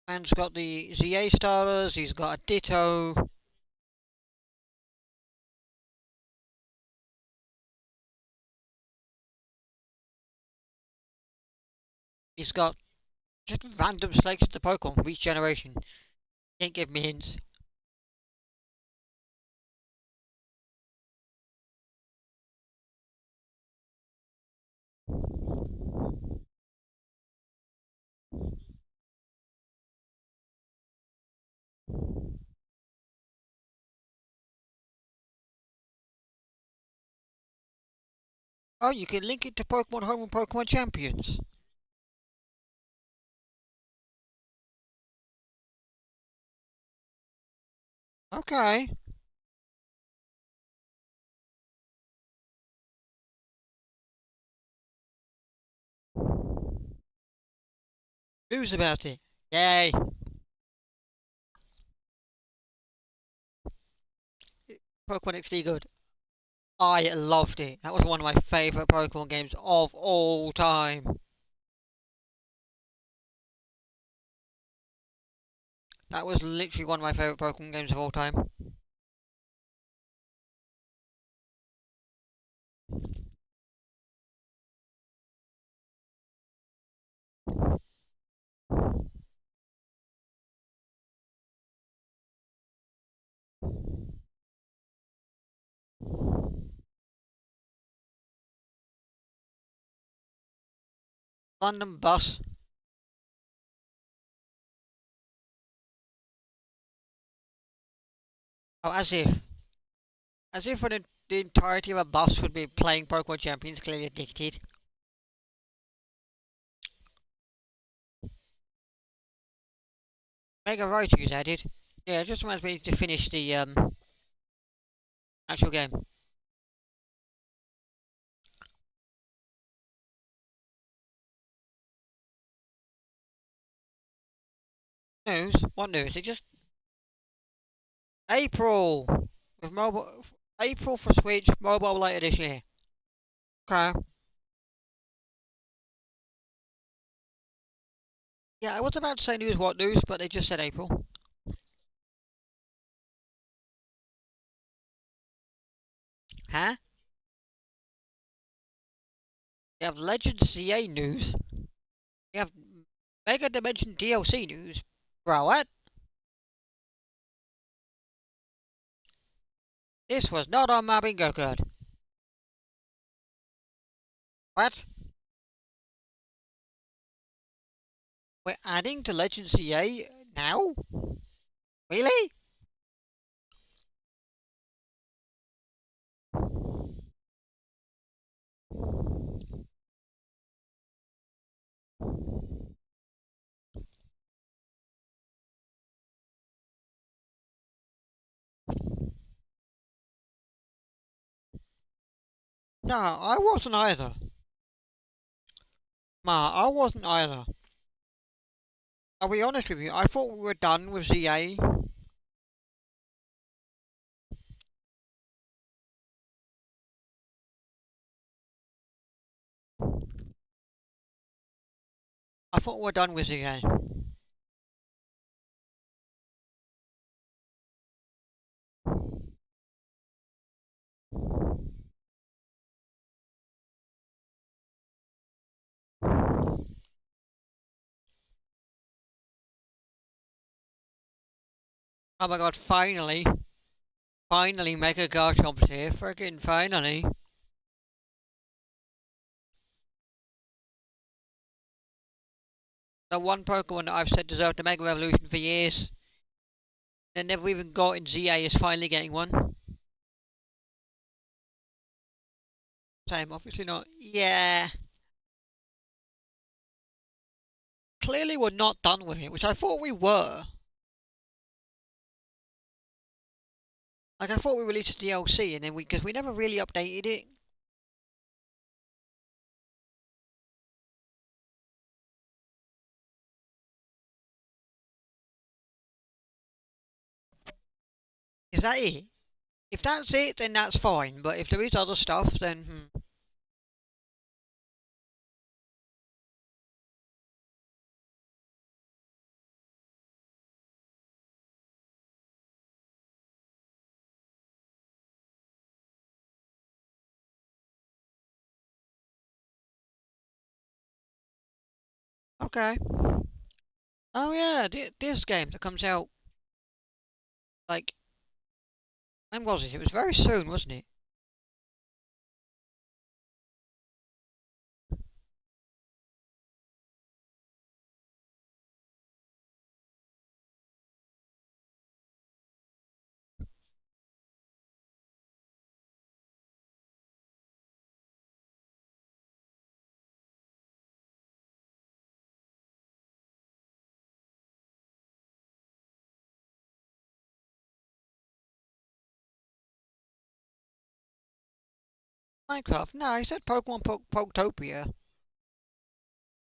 Man's got the ZA starters. He's got a Ditto. He's got just random selections of Pokemon from each generation. Can't give me hints. Oh, you can link it to Pokemon Home and Pokemon Champions. Okay. News about it. Yay. Pokemon XD good. I loved it. That was one of my favourite Pokemon games of all time. That was literally one of my favourite Pokemon games of all time. London bus. Oh, as if. As if for the entirety of a bus would be playing Pokemon Champions, clearly addicted. Mega Writing is added. Yeah, it just reminds me to finish the actual game. News? What news? It just April with mobile. April for Switch, mobile later this year. Okay. Yeah, I was about to say news. What news? But they just said April. Huh? You have Legends CA news. You have Mega Dimension DLC news. Bro, what? This was not on my bingo card. What? We're adding to Legend CA now? Really? No, I wasn't either. I wasn't either. I'll be honest with you, I thought we were done with ZA. I thought we were done with ZA. Oh my god, finally. Finally, Mega Garchomp's here. Friggin' finally. The one Pokemon that I've said deserved a Mega Revolution for years. And never even got in ZA is finally getting one. Same, obviously not. Yeah. Clearly we're not done with it, which I thought we were. Like, I thought we released the DLC and then because we never really updated it. Is that it? If that's it, then that's fine. But if there is other stuff, then okay. Oh yeah, this game that comes out like when was it? It was very soon, wasn't it? Minecraft? No, he said Pokemon Poketopia,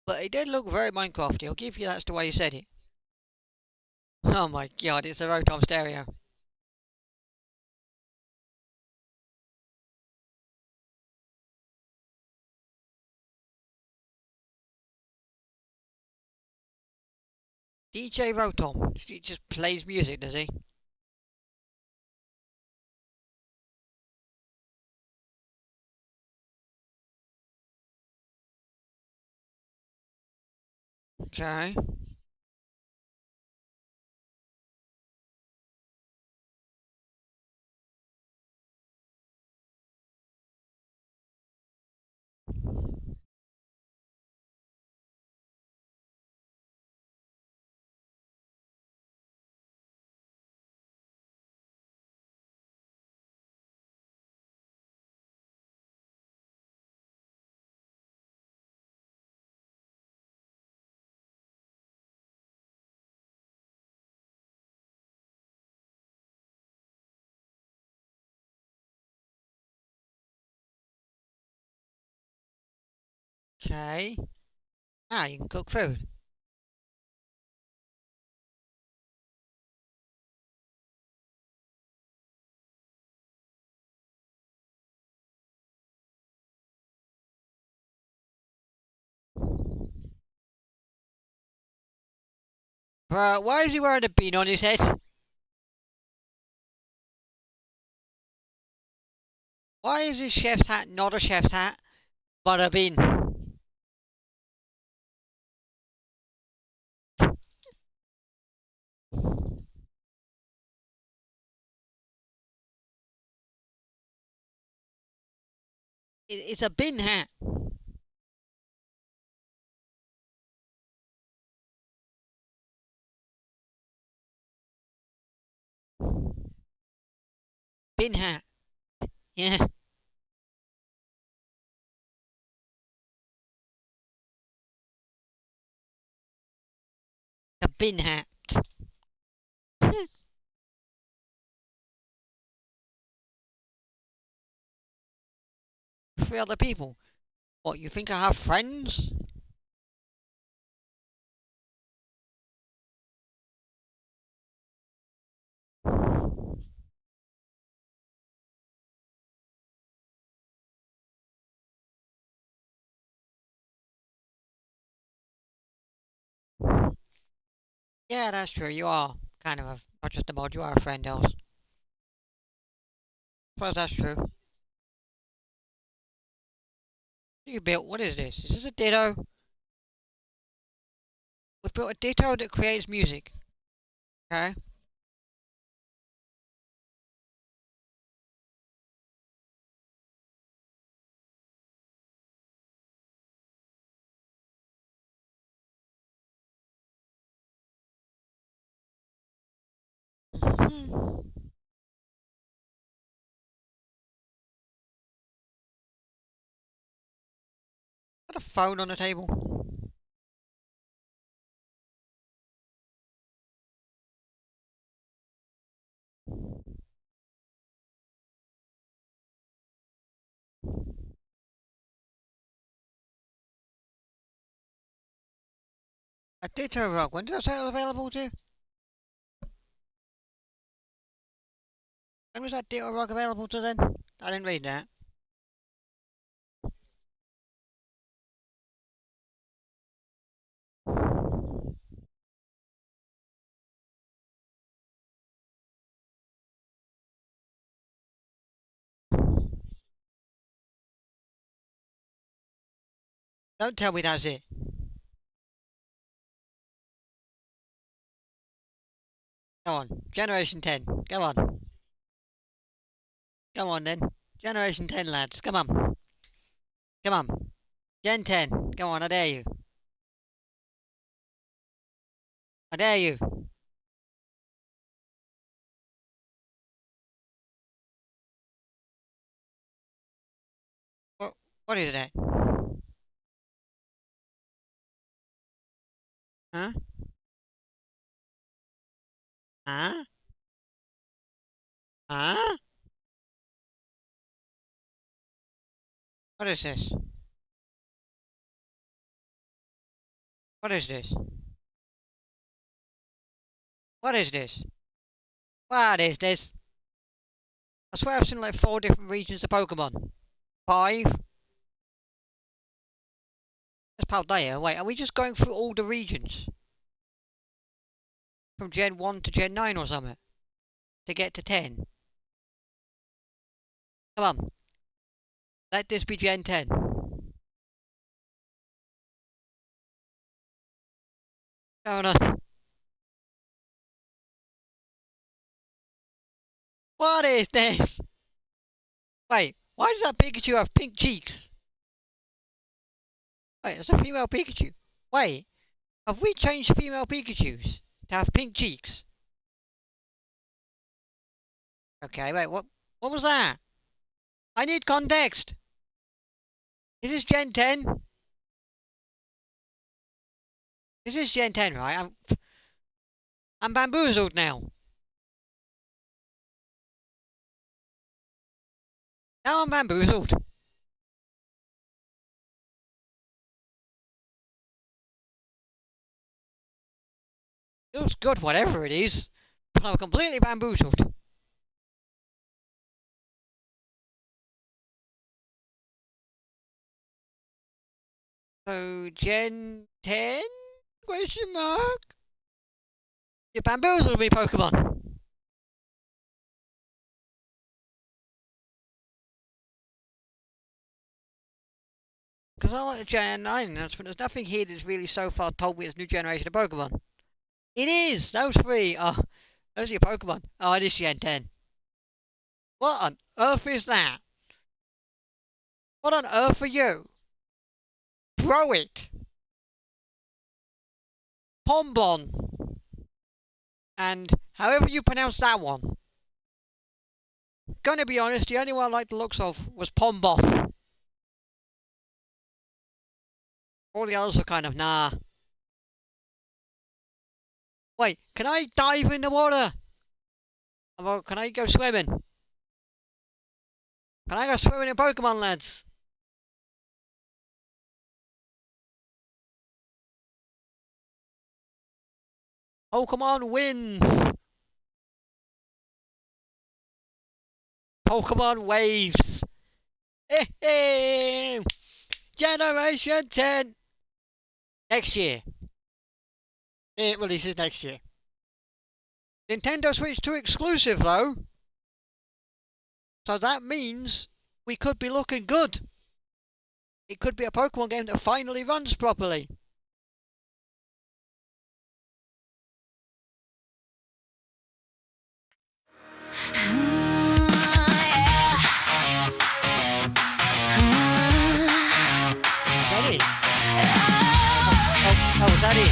but it did look very Minecrafty. I'll give you that's the way he said it. Oh my god, it's a Rotom stereo. DJ Rotom. He just plays music, does he? Okay. Okay. Ah, you can cook food. Bro, why is he wearing a bean on his head? Why is his chef's hat not a chef's hat, but a bean? It's a bin hat. Bin hat. Yeah, a bin hat. Three other people. What, you think I have friends? Yeah, that's true. You are kind of not just a mod, you are a friend, else. Suppose that's true. You built, what is this? Is this a ditto? We've built a ditto that creates music. Okay. Hmm. Got a phone on the table. A Ditto Rock. When did I say it was available to? When was that Ditto Rock available to then? I didn't read that. Don't tell me that's it. Go on. Generation 10. Go on. Come on then. Generation 10 lads. Come on. Come on. Gen 10. Come on, I dare you. I dare you. What is that? Huh? Huh? Huh? What is this? What is this? What is this? What is this? I swear I've seen like 4 different regions of Pokemon. 5? That's Paldea. Wait, are we just going through all the regions? From Gen 1 to Gen 9 or something? To get to 10? Come on. Let this be Gen 10. Going on. What is this? Wait, why does that Pikachu have pink cheeks? Wait, it's a female Pikachu. Wait, have we changed female Pikachus to have pink cheeks? Okay, wait, what was that? I need context. Is this Gen 10? This is Gen 10, right? I'm bamboozled now. Now I'm bamboozled. It looks good, whatever it is, but I'm completely bamboozled. So, Gen 10? Question mark? You bamboozled me, Pokemon. Because I like the Gen 9 announcement. There's nothing here that's really so far told me it's a new generation of Pokemon. It is! Those 3 are... Those are your Pokemon. Oh, it is Gen 10. What on earth is that? What on earth are you? Throw it! Pombon. And however you pronounce that one. Gonna be honest, the only one I liked the looks of was Pombon. All the others were kind of nah. Wait, can I dive in the water? Or can I go swimming? Can I go swimming in Pokemon, lads? Pokemon wins! Pokemon waves! Hey, Generation 10! Next year. It releases next year. Nintendo Switch 2 exclusive though. So that means we could be looking good. It could be a Pokemon game that finally runs properly. Is that it? Oh, is that it?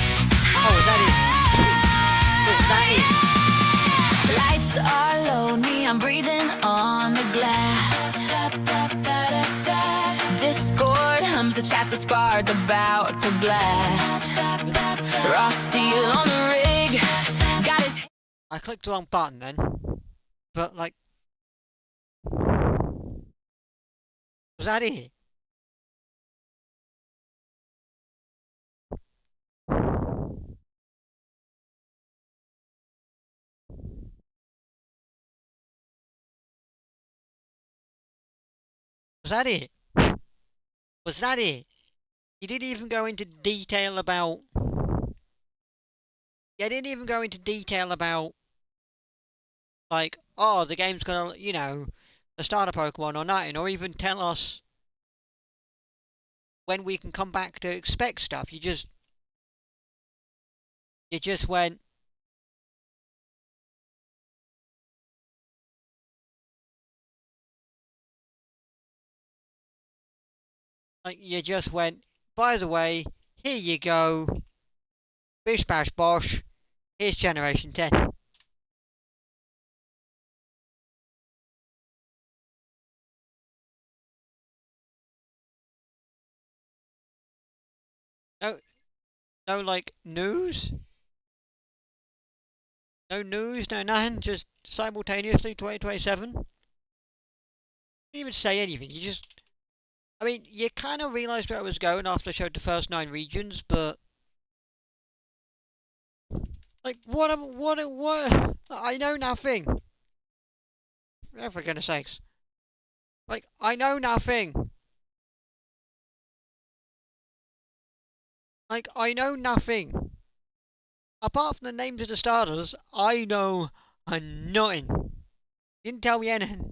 Oh, is that it? Is that it? Lights are low, me, I'm breathing on the glass. Discord hums, the chats are sparred, about to blast. Raw steel on the rig, got his... I clicked the wrong button then. But like... Was that it? Was that it? Was that it? You didn't even go into detail about... You didn't even go into detail about, like, oh, the game's gonna, you know, the starter Pokemon or nothing, or even tell us when we can come back to expect stuff. You just went, like, you just went, by the way, here you go, bish bash bosh, here's Generation 10. No, no, like, news? No news, no nothing, just simultaneously 2027. Didn't even say anything, you just... I mean, you kind of realised where I was going after I showed the first 9 regions, but... Like, what? I know nothing. Oh, for goodness sakes. Like, I know nothing. Like, I know nothing. Apart from the names of the starters, I know nothing. Didn't tell me anything.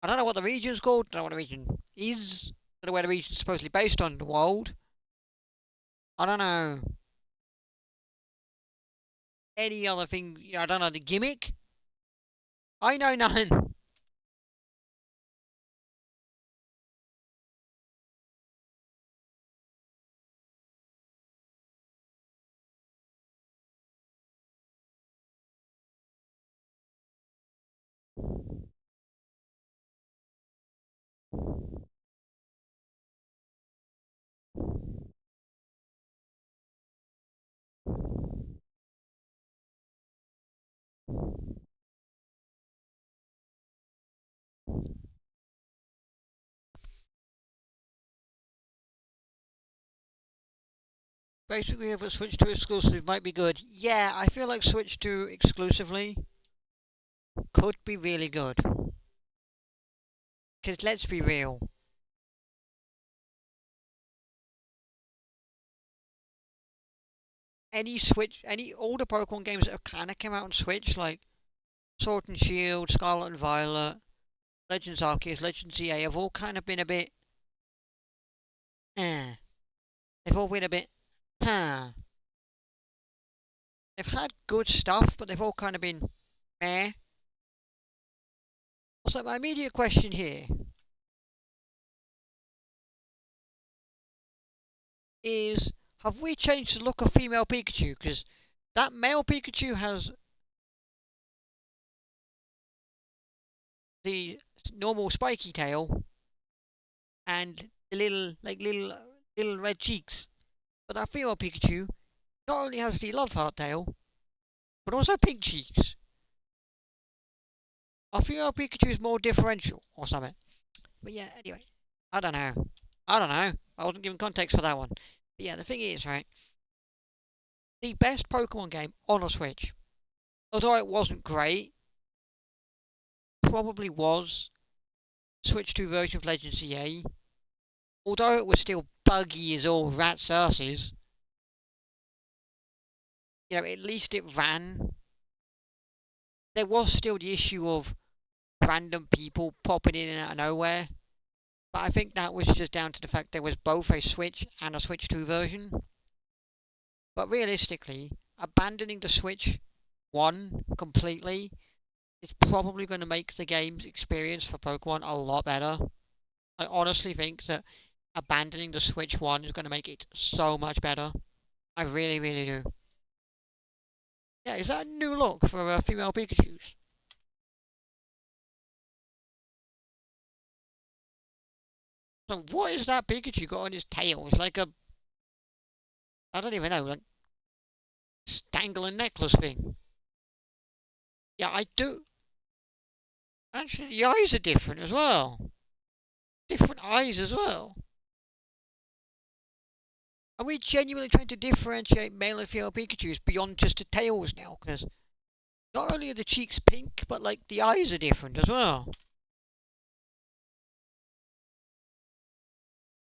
I don't know what the region's called, I don't know what the region is, I don't know where the region's supposedly based on, the world. I don't know. Any other thing, I don't know, the gimmick? I know nothing. Basically, if it switched to exclusive, might be good. Yeah, I feel like switch to exclusively could be really good. Because let's be real. Any older Pokemon games that have kind of come out on Switch, like Sword and Shield, Scarlet and Violet, Legends Arceus, Legends EA, have all kind of been a bit, eh. They've all been a bit, huh. They've had good stuff, but they've all kind of been, meh. So my immediate question here is, have we changed the look of female Pikachu? Because that male Pikachu has the normal spiky tail and the little red cheeks. But that female Pikachu not only has the love heart tail, but also pink cheeks. Our female Pikachu is more differential or something. But yeah, anyway, I don't know. I wasn't given context for that one. But yeah, the thing is, right, the best Pokemon game on a Switch, although it wasn't great, probably was Switch 2 version of Legends EA. Although it was still buggy as all rat's asses, you know, at least it ran. There was still the issue of random people popping in and out of nowhere. But I think that was just down to the fact there was both a Switch and a Switch 2 version. But realistically, abandoning the Switch 1 completely is probably going to make the game's experience for Pokemon a lot better. I honestly think that abandoning the Switch 1 is going to make it so much better. I really, really do. Yeah, is that a new look for female Pikachus? So what is that Pikachu got on his tail? It's like a... I don't even know, like... Stangling necklace thing. Yeah, I do... Actually, the eyes are different as well. Different eyes as well. Are we genuinely trying to differentiate male and female Pikachus beyond just the tails now? Because not only are the cheeks pink, but like the eyes are different as well.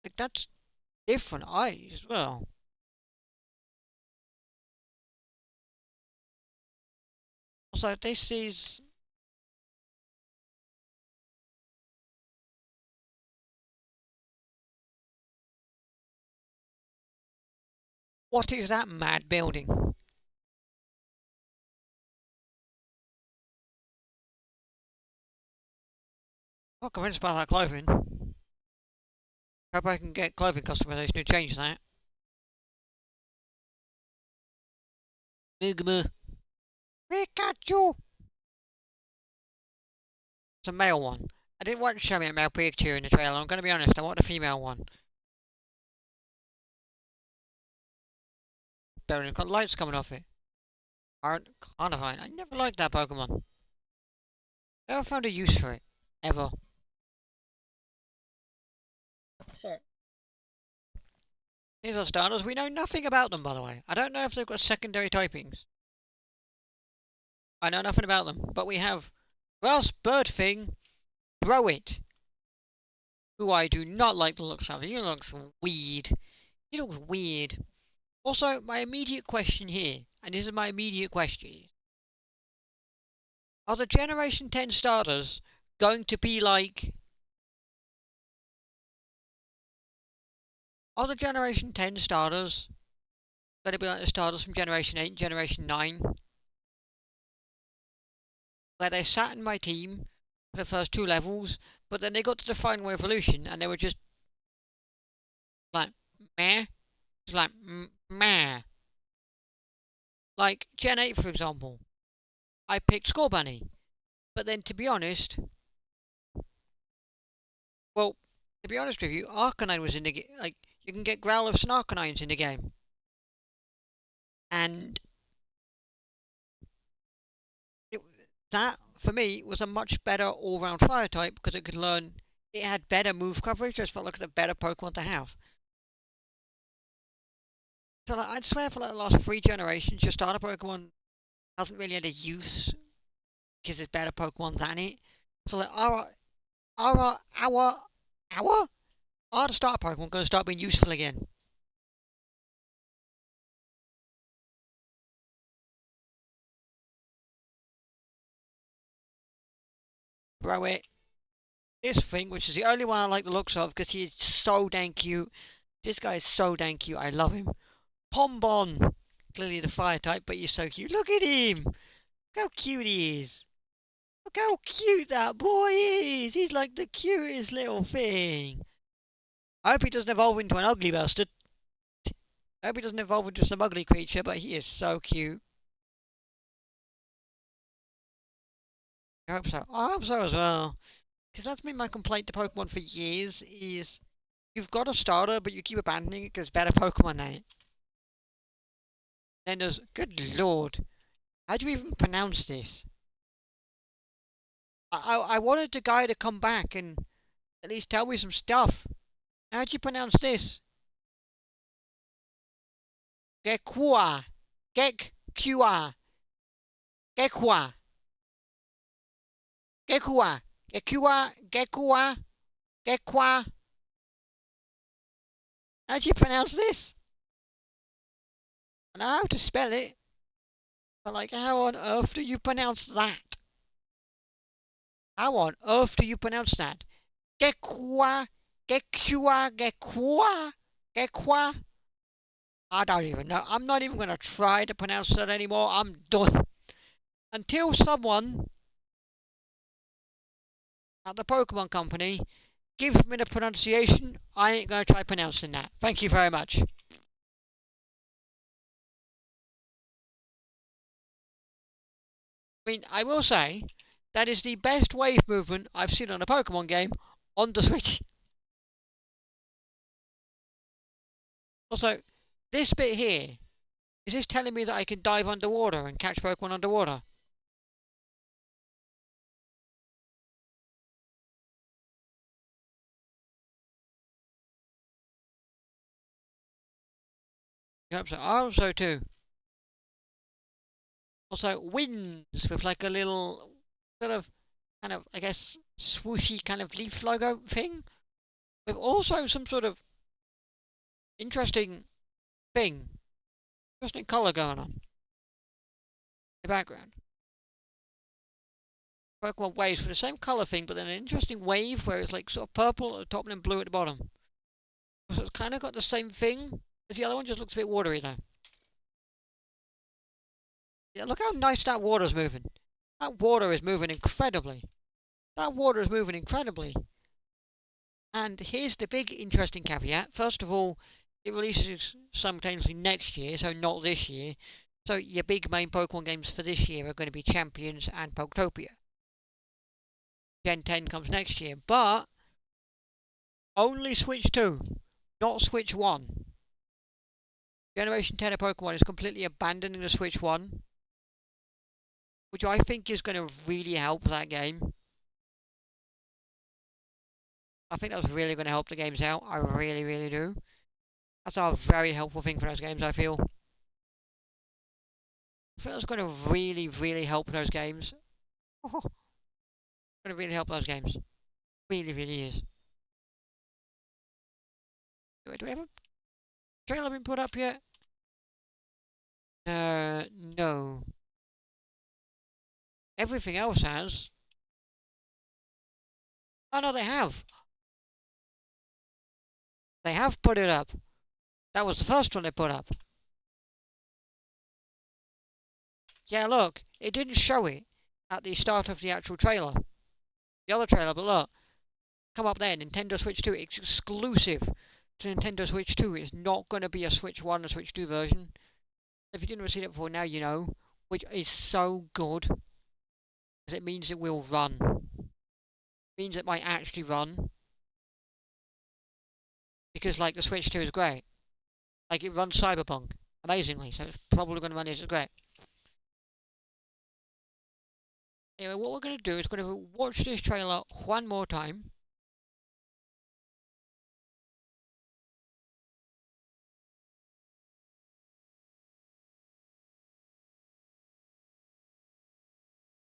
Like, that's different eyes as well. Also, this is... What is that mad building? Not convinced about that clothing. Hope I can get clothing customization to change that. Enigma. Pikachu! It's a male one. I didn't want to show me a male Pikachu in the trailer, I'm gonna be honest, I want a female one. It's got lights coming off it. Carnivine. I never liked that Pokemon. Never found a use for it. Ever. These are starters. We know nothing about them, by the way. I don't know if they've got secondary typings. I know nothing about them. But we have Grass Bird Thing, Throw It, who I do not like the looks of. He looks weird. He looks weird. Also, my immediate question here, and this is my immediate question, are the Generation 10 starters going to be like... Are the Generation 10 starters going to be like the starters from Generation 8 and Generation 9? Where they sat in my team for the first 2 levels, but then they got to the final evolution and they were just like, meh? Just like, meh. Like, Gen 8, for example. I picked Scorbunny. But then, to be honest... Well, to be honest with you, Arcanine was in the game. Like, you can get Growliths and Arcanines in the game. And... that, for me, was a much better all-round fire type because it could learn... It had better move coverage, so it felt like a better Pokemon to have. So, like, I'd swear for like the last 3 generations, your starter Pokemon hasn't really had a use because there's better Pokemon than it. So, like, our starter Pokemon going to start being useful again. Throw it. This thing, which is the only one I like the looks of because he is so dang cute. This guy is so dang cute. I love him. Pombon. Clearly the fire type, but he's so cute. Look at him. Look how cute he is. Look how cute that boy is. He's like the cutest little thing. I hope he doesn't evolve into an ugly bastard. I hope he doesn't evolve into some ugly creature, but he is so cute. I hope so. I hope so as well. Because that's been my complaint to Pokemon for years, is you've got a starter, but you keep abandoning it because better Pokemon than it. Then there's... Good lord. How do you even pronounce this? I wanted the guy to come back and at least tell me some stuff. How do you pronounce this? Gekua. Gekua. Gekua. Gekua. Gekua. Gekua. Gekua. How do you pronounce this? I know how to spell it. But like, how on earth do you pronounce that? How on earth do you pronounce that? Gekua. Gekua. Gekua. Gekua. I don't even know. I'm not even going to try to pronounce that anymore. I'm done. Until someone at the Pokemon Company gives me the pronunciation, I ain't going to try pronouncing that. Thank you very much. I mean, I will say, that is the best wave movement I've seen on a Pokemon game on the Switch. Also, this bit here, is this telling me that I can dive underwater and catch Pokemon underwater? I hope so. I hope so too. Also, winds with like a little sort of, I guess, swooshy kind of leaf logo thing. With also some sort of interesting thing. Interesting colour going on in the background. Pokemon waves for the same colour thing, but then an interesting wave where it's like sort of purple at the top and then blue at the bottom. So it's kind of got the same thing as the other one, just looks a bit watery though. Yeah, look how nice that water's moving. That water is moving incredibly. That water is moving incredibly. And here's the big interesting caveat. First of all, it releases simultaneously next year, so not this year. So your big main Pokemon games for this year are going to be Champions and Poketopia. Gen 10 comes next year, but only Switch 2, not Switch 1. Generation 10 of Pokemon is completely abandoning the Switch 1, which I think is going to really help that game. I think that's really going to help the games out. I really, really do. That's a very helpful thing for those games, I feel. I think that's going to really, really help those games. Oh, going to really help those games. Really, really is. Do we have a trailer been put up yet? No. Everything else has. Oh no, they have. They have put it up. That was the first one they put up. Yeah, look, it didn't show it at the start of the actual trailer. The other trailer, but look. Come up there, Nintendo Switch 2. It's exclusive to Nintendo Switch 2. It's not going to be a Switch 1 or Switch 2 version. If you didn't see it before, now you know. Which is so good. Because it means it will run. It means it might actually run. Because, like, the Switch 2 is great. Like, it runs Cyberpunk amazingly, so it's probably going to run this as great. Anyway, what we're going to do is going to watch this trailer one more time.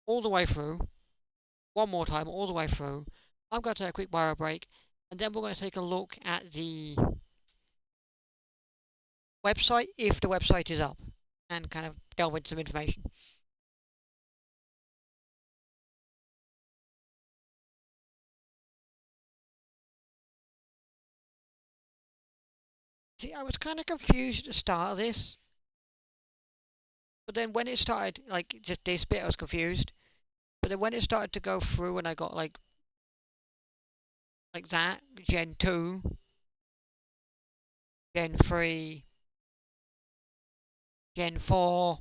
All the way through. One more time, all the way through. I'm going to take a quick bio break, and then we're going to take a look at the website, if the website is up, and kind of delve into some information. See, I was kind of confused at the start of this, but then when it started, like, just this bit, I was confused. But then when it started to go through and I got, like that, Gen 2, Gen 3, Gen 4,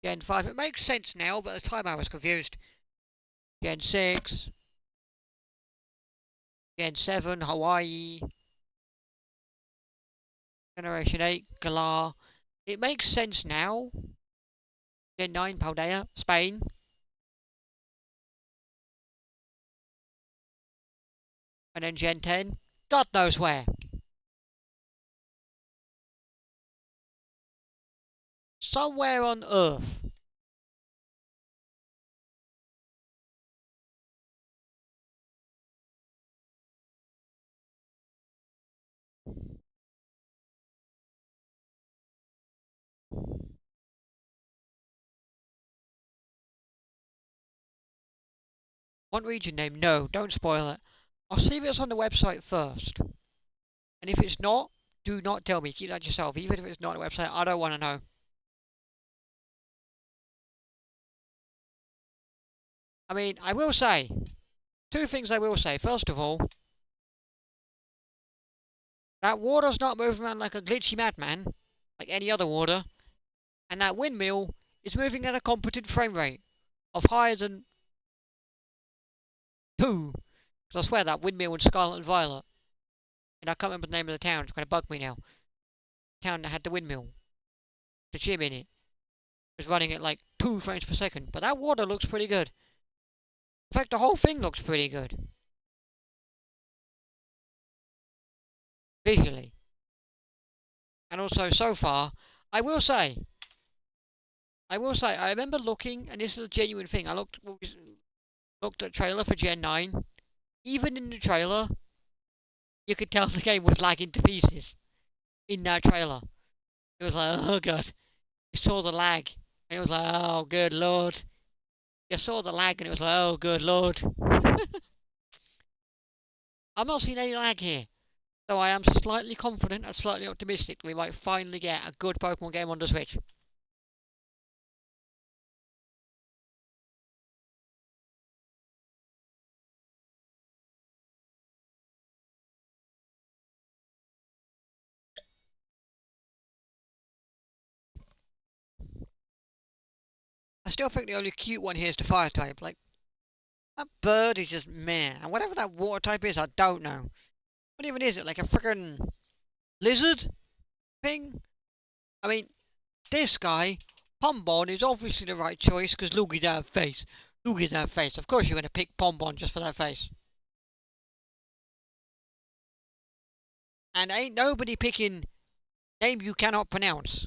Gen 5, it makes sense now, but at the time I was confused. Gen 6, Gen 7, Hawaii, Generation 8, Galar. It makes sense now. Gen 9, Paldea, Spain. And then Gen 10, God knows where. Somewhere on Earth. Want region name? No, don't spoil it. I'll see if it's on the website first. And if it's not, do not tell me. Keep that to yourself. Even if it's not on the website, I don't want to know. I mean, I will say, two things I will say. First of all, that water's not moving around like a glitchy madman, like any other water. And that windmill is moving at a competent frame rate of higher than 2. Because I swear that windmill in Scarlet and Violet, and I can't remember the name of the town, it's going to bug me now. The town that had the windmill, the gym in it, was running at like 2 frames per second. But that water looks pretty good. In fact, the whole thing looks pretty good. Visually. And also, so far, I will say, I remember looking, and this is a genuine thing, I looked at the trailer for Gen 9. Even in the trailer, You could tell the game was lagging to pieces in that trailer. It was like, oh god. You saw the lag, and it was like, oh good lord. You saw the lag, and it was like, oh good lord. I'm not seeing any lag here. So I am slightly confident and slightly optimistic we might finally get a good Pokemon game on the Switch. I still think the only cute one here is the fire type. Like, that bird is just meh. And whatever that water type is, I don't know. What even is it? Like a friggin' lizard thing? I mean, this guy, Pombon, is obviously the right choice because look at that face. Look at that face. Of course you're going to pick Pombon just for that face. And ain't nobody picking name you cannot pronounce.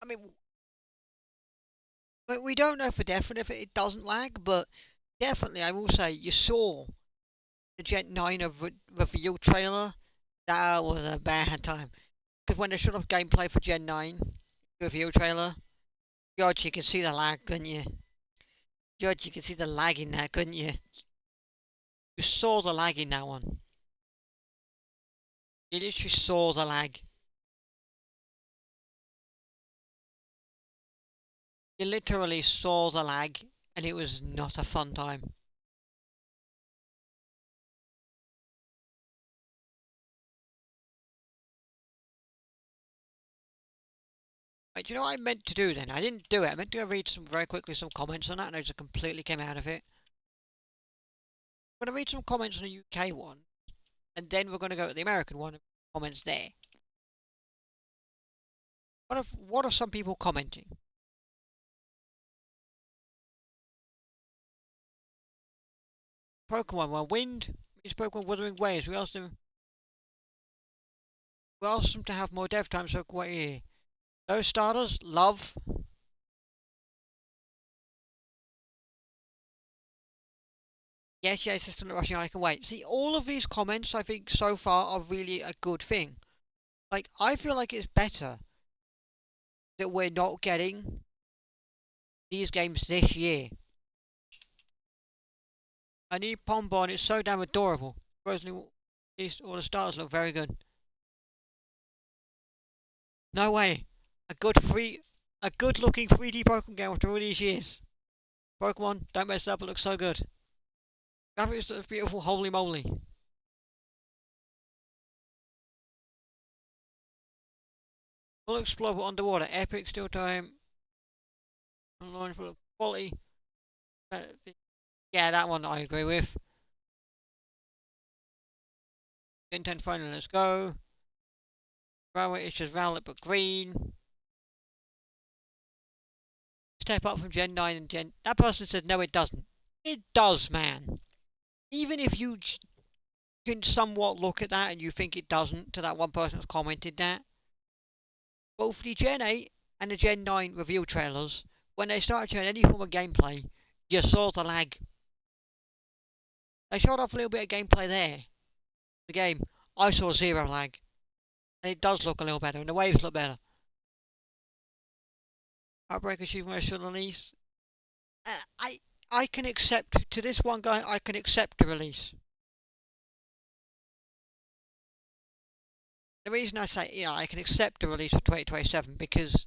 I mean, we don't know for definite if it doesn't lag, but definitely I will say you saw the Gen 9 of reveal trailer. That was a bad time. Because when they showed off gameplay for Gen 9 reveal trailer, God, you can see the lag, couldn't you? God, you can see the lag in there, couldn't you? You saw the lag in that one. You literally saw the lag. You literally saw the lag, and it was not a fun time. Right, do you know what I meant to do then? I didn't do it. I meant to go read very quickly some comments on that, and I just completely came out of it. I'm going to read some comments on the UK one, and then we're going to go to the American one and comments there. What are some people commenting? Pokemon, well, wind means Pokemon Wuthering Waves. We asked them to have more dev time, so what here? Those starters, love. Yes, yes, it's still not rushing. I can wait. See, all of these comments, I think, so far are really a good thing. Like, I feel like it's better that we're not getting these games this year. I need Pombon. It's so damn adorable. Personally, all the stars look very good. No way. A good looking 3D Pokemon game after all these years. Pokemon, don't mess it up. It looks so good. Graphics look beautiful. Holy moly. Full explore underwater. Epic still time. Launch quality. Yeah, that one I agree with. Gen 10 final, let's go. Railway is just Rowlet but green. Step up from Gen 9 and Gen... That person said no it doesn't. It does, man. Even if you can somewhat look at that and you think it doesn't, to that one person that's commented that, both the Gen 8 and the Gen 9 reveal trailers, when they started showing any form of gameplay, you saw the lag. They showed off a little bit of gameplay there. The game, I saw zero lag. And it does look a little better, and the waves look better. Outbreak achievement should release. I can accept, to this one guy, I can accept the release. The reason I say, yeah, I can accept the release for 2027 because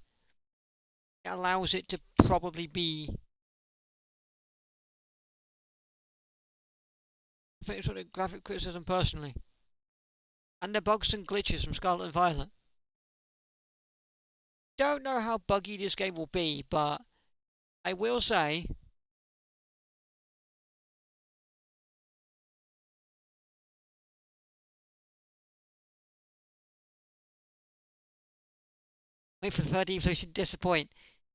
it allows it to probably be. I think it's sort of graphic criticism personally. And the bugs and glitches from Scarlet and Violet. Don't know how buggy this game will be, but I will say. Wait for the third evolution, disappoint.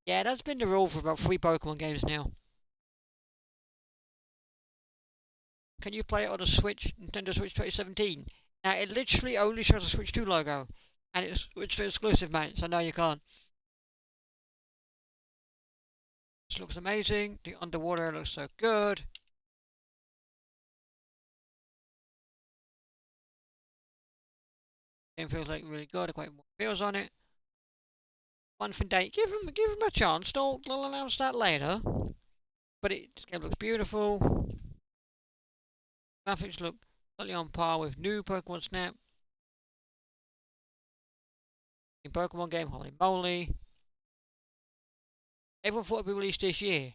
Yeah, that's been the rule for about 3 Pokemon games now. can you play it on a Switch, Nintendo Switch 2017? Now, it literally only shows a Switch 2 logo, and it's Switch 2 exclusive, mate, so no, you can't. This looks amazing. The underwater looks so good. Game feels like really good. Quite more feels on it. One for date. Give them a chance. They'll announce that later. But this game looks beautiful. Graphics look slightly on par with new Pokemon Snap. In Pokemon game, holy moly. Everyone thought it'd be released this year.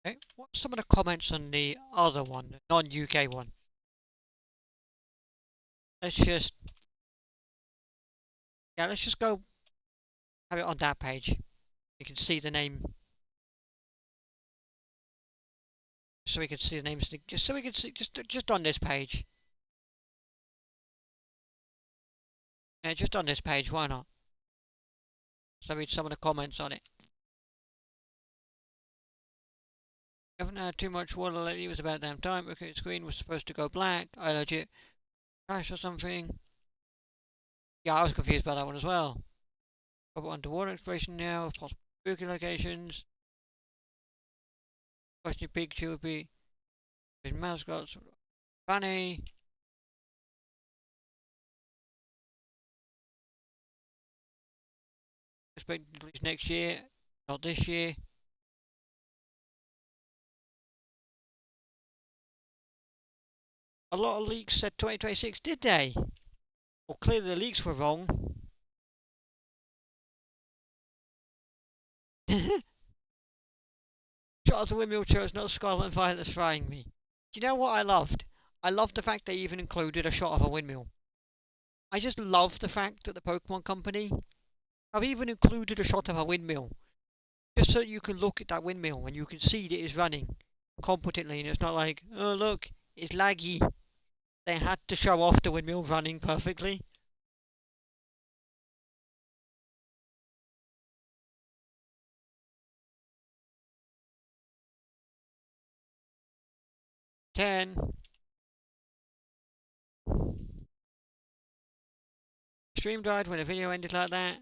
Okay, what's some of the comments on the other one, the non-UK one? Let's just go have it on that page. You can see the name, so we can see the names. Just so we can see, just on this page. Yeah, just on this page. Why not? So read some of the comments on it. Haven't had too much water lately. It was about damn time. Okay, the screen was supposed to go black. I legit crashed or something. Yeah, I was confused by that one as well. Proper underwater exploration now. Possible spooky locations. Question Pikachu would be his mascots. Funny. Expected to release next year, not this year. A lot of leaks said 2026, did they? Well, clearly the leaks were wrong. Shot of the windmill chose not Scarlet and Violet's frying me. Do you know what I loved? I loved the fact they even included a shot of a windmill. I just love the fact that the Pokemon Company have even included a shot of a windmill. Just so you can look at that windmill and you can see that it's running competently and it's not like, oh look, it's laggy. They had to show off the windmill running perfectly. Ten. Stream died when a video ended like that.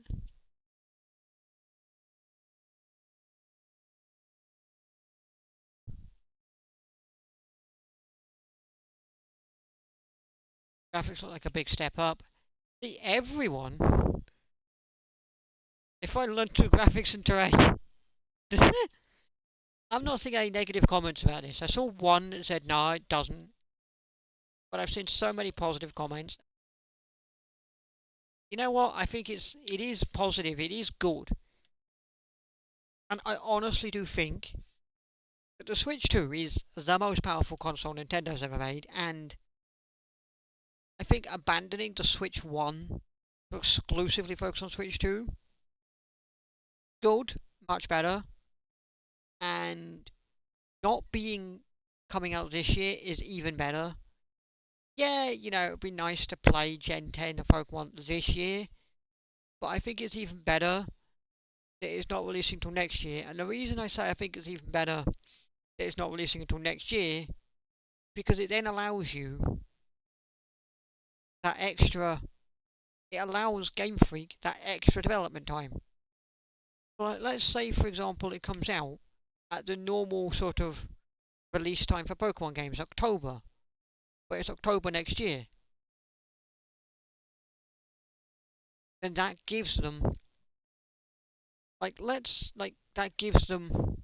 Graphics look like a big step up. See, everyone. If I learn to graphics and terrain. I'm not seeing any negative comments about this. I saw one that said no, it doesn't. But I've seen so many positive comments. You know what? I think it is positive. It is good. And I honestly do think that the Switch 2 is the most powerful console Nintendo's ever made, and I think abandoning the Switch 1 to exclusively focus on Switch 2, good, much better, and not being coming out this year is even better. Yeah, you know, it'd be nice to play Gen 10 of Pokemon this year, but I think it's even better that it's not releasing until next year. And the reason I say I think it's even better that it's not releasing until next year, because it then allows you that extra, it allows Game Freak that extra development time. Like, let's say, for example, it comes out at the normal sort of release time for Pokemon games, October, but it's October next year. Then that gives them, that gives them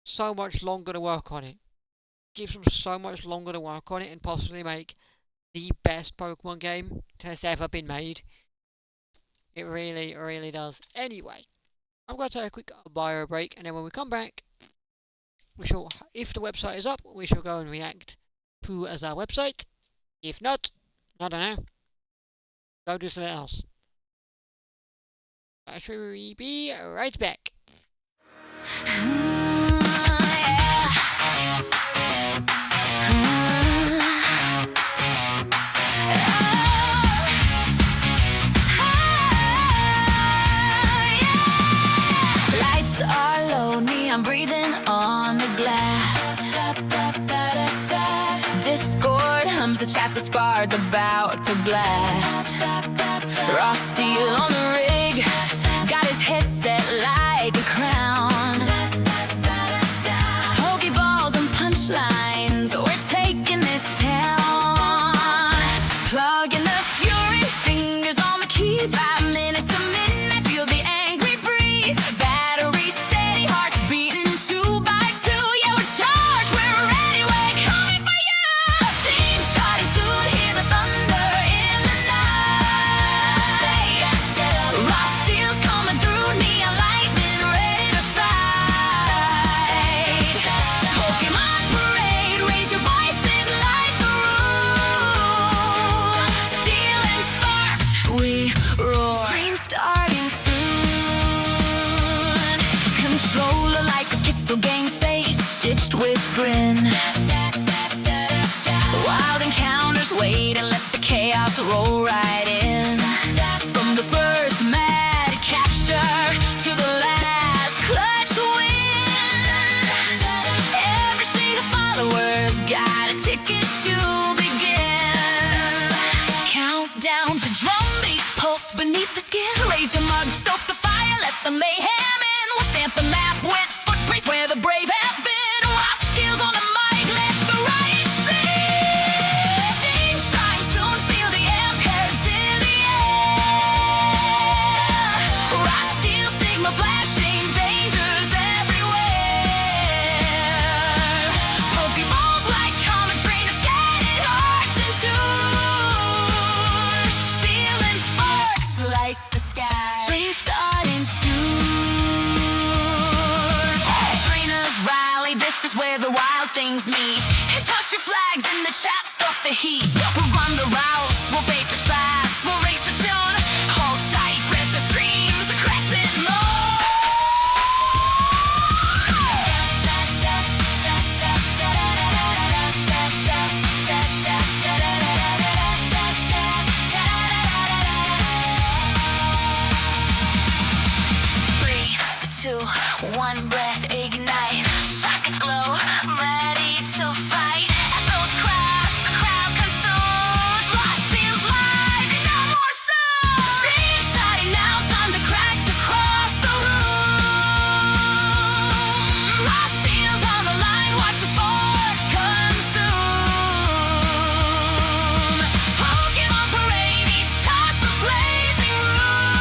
so much longer to work on it. Gives them so much longer to work on it and possibly make the best Pokemon game that has ever been made. It really, really does. Anyway, I'm going to take a quick bio break, and then when we come back, we shall, if the website is up, we shall go and react to as our website. If not, I don't know. Go do something else. shall we be right back. Lights are low, me, I'm breathing on the glass. Discord hums, the chats are sparred, about to blast. Raw steel on the rig, got his head set like a crown. Pokeballs and punchlines, we're taking this town. Plugging the fury, fingers on the keys. 5 minutes to midnight, feel the angry breeze. Battery steady, hearts beating 2 by 2. Yeah, we're charged, we're ready, we're coming for you. Steam starting soon, hear the thunder in the night. Raw steel's coming through, neon lightning ready to fight. Pokémon parade, raise your voices, light the room. Steel and sparks, we roar. Stream starting soon. Controller like a pistol, game face stitched with grin. Wild encounters wait and let the chaos roll right in. From the first mad capture to the last clutch win. Every single follower's got a ticket to begin. Countdown to drumbeat, pulse beneath the skin. Raise your mug, stoke the fire, let the mayhem in. We'll stamp the map with footprints where the brave have been. Raw skills on the mic, let the right spin. Steam shine soon, feel the amp currents in the air. Raw steel, sigma flashing, dangers everywhere. Pokeballs like common trainers, scanning hearts in tune. Steel and sparks light the sky. Stream starting soon. Trainers rally, this is where the wild things meet. And toss your flags in the chat, stop the heat. We'll run the routes, we'll bait the traps, we'll race the tune. Hold tight, press the streams, the crescent Three, two, one breath, ignite. Sockets glow, ready to fight. Echoes crash, the crowd consumes. Lost feels live, no more sound. Steam starting now, thunder cracks across the room. Lost steals on the line, watch the sports consume. Pokémon parade, each toss a blazing room.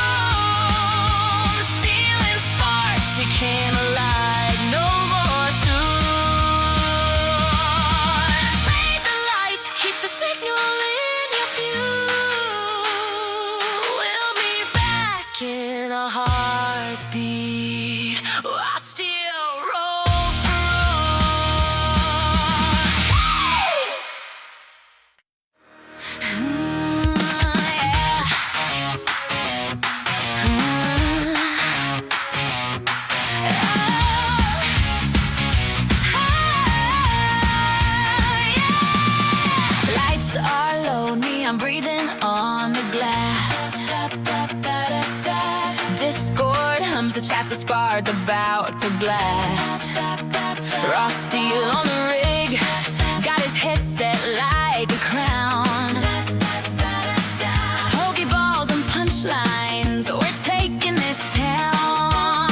Steel and sparks, you can't alight, no more soon. Fade the lights, keep the signal in your view. We'll be back in a heartbeat. I still roll Lights are low, me, I'm breathing on the glass. Discord hums, the chats are sparred, about to blast. Raw steel on the rig, got his head set like a crown. Pokeballs and punchlines, we're taking this town.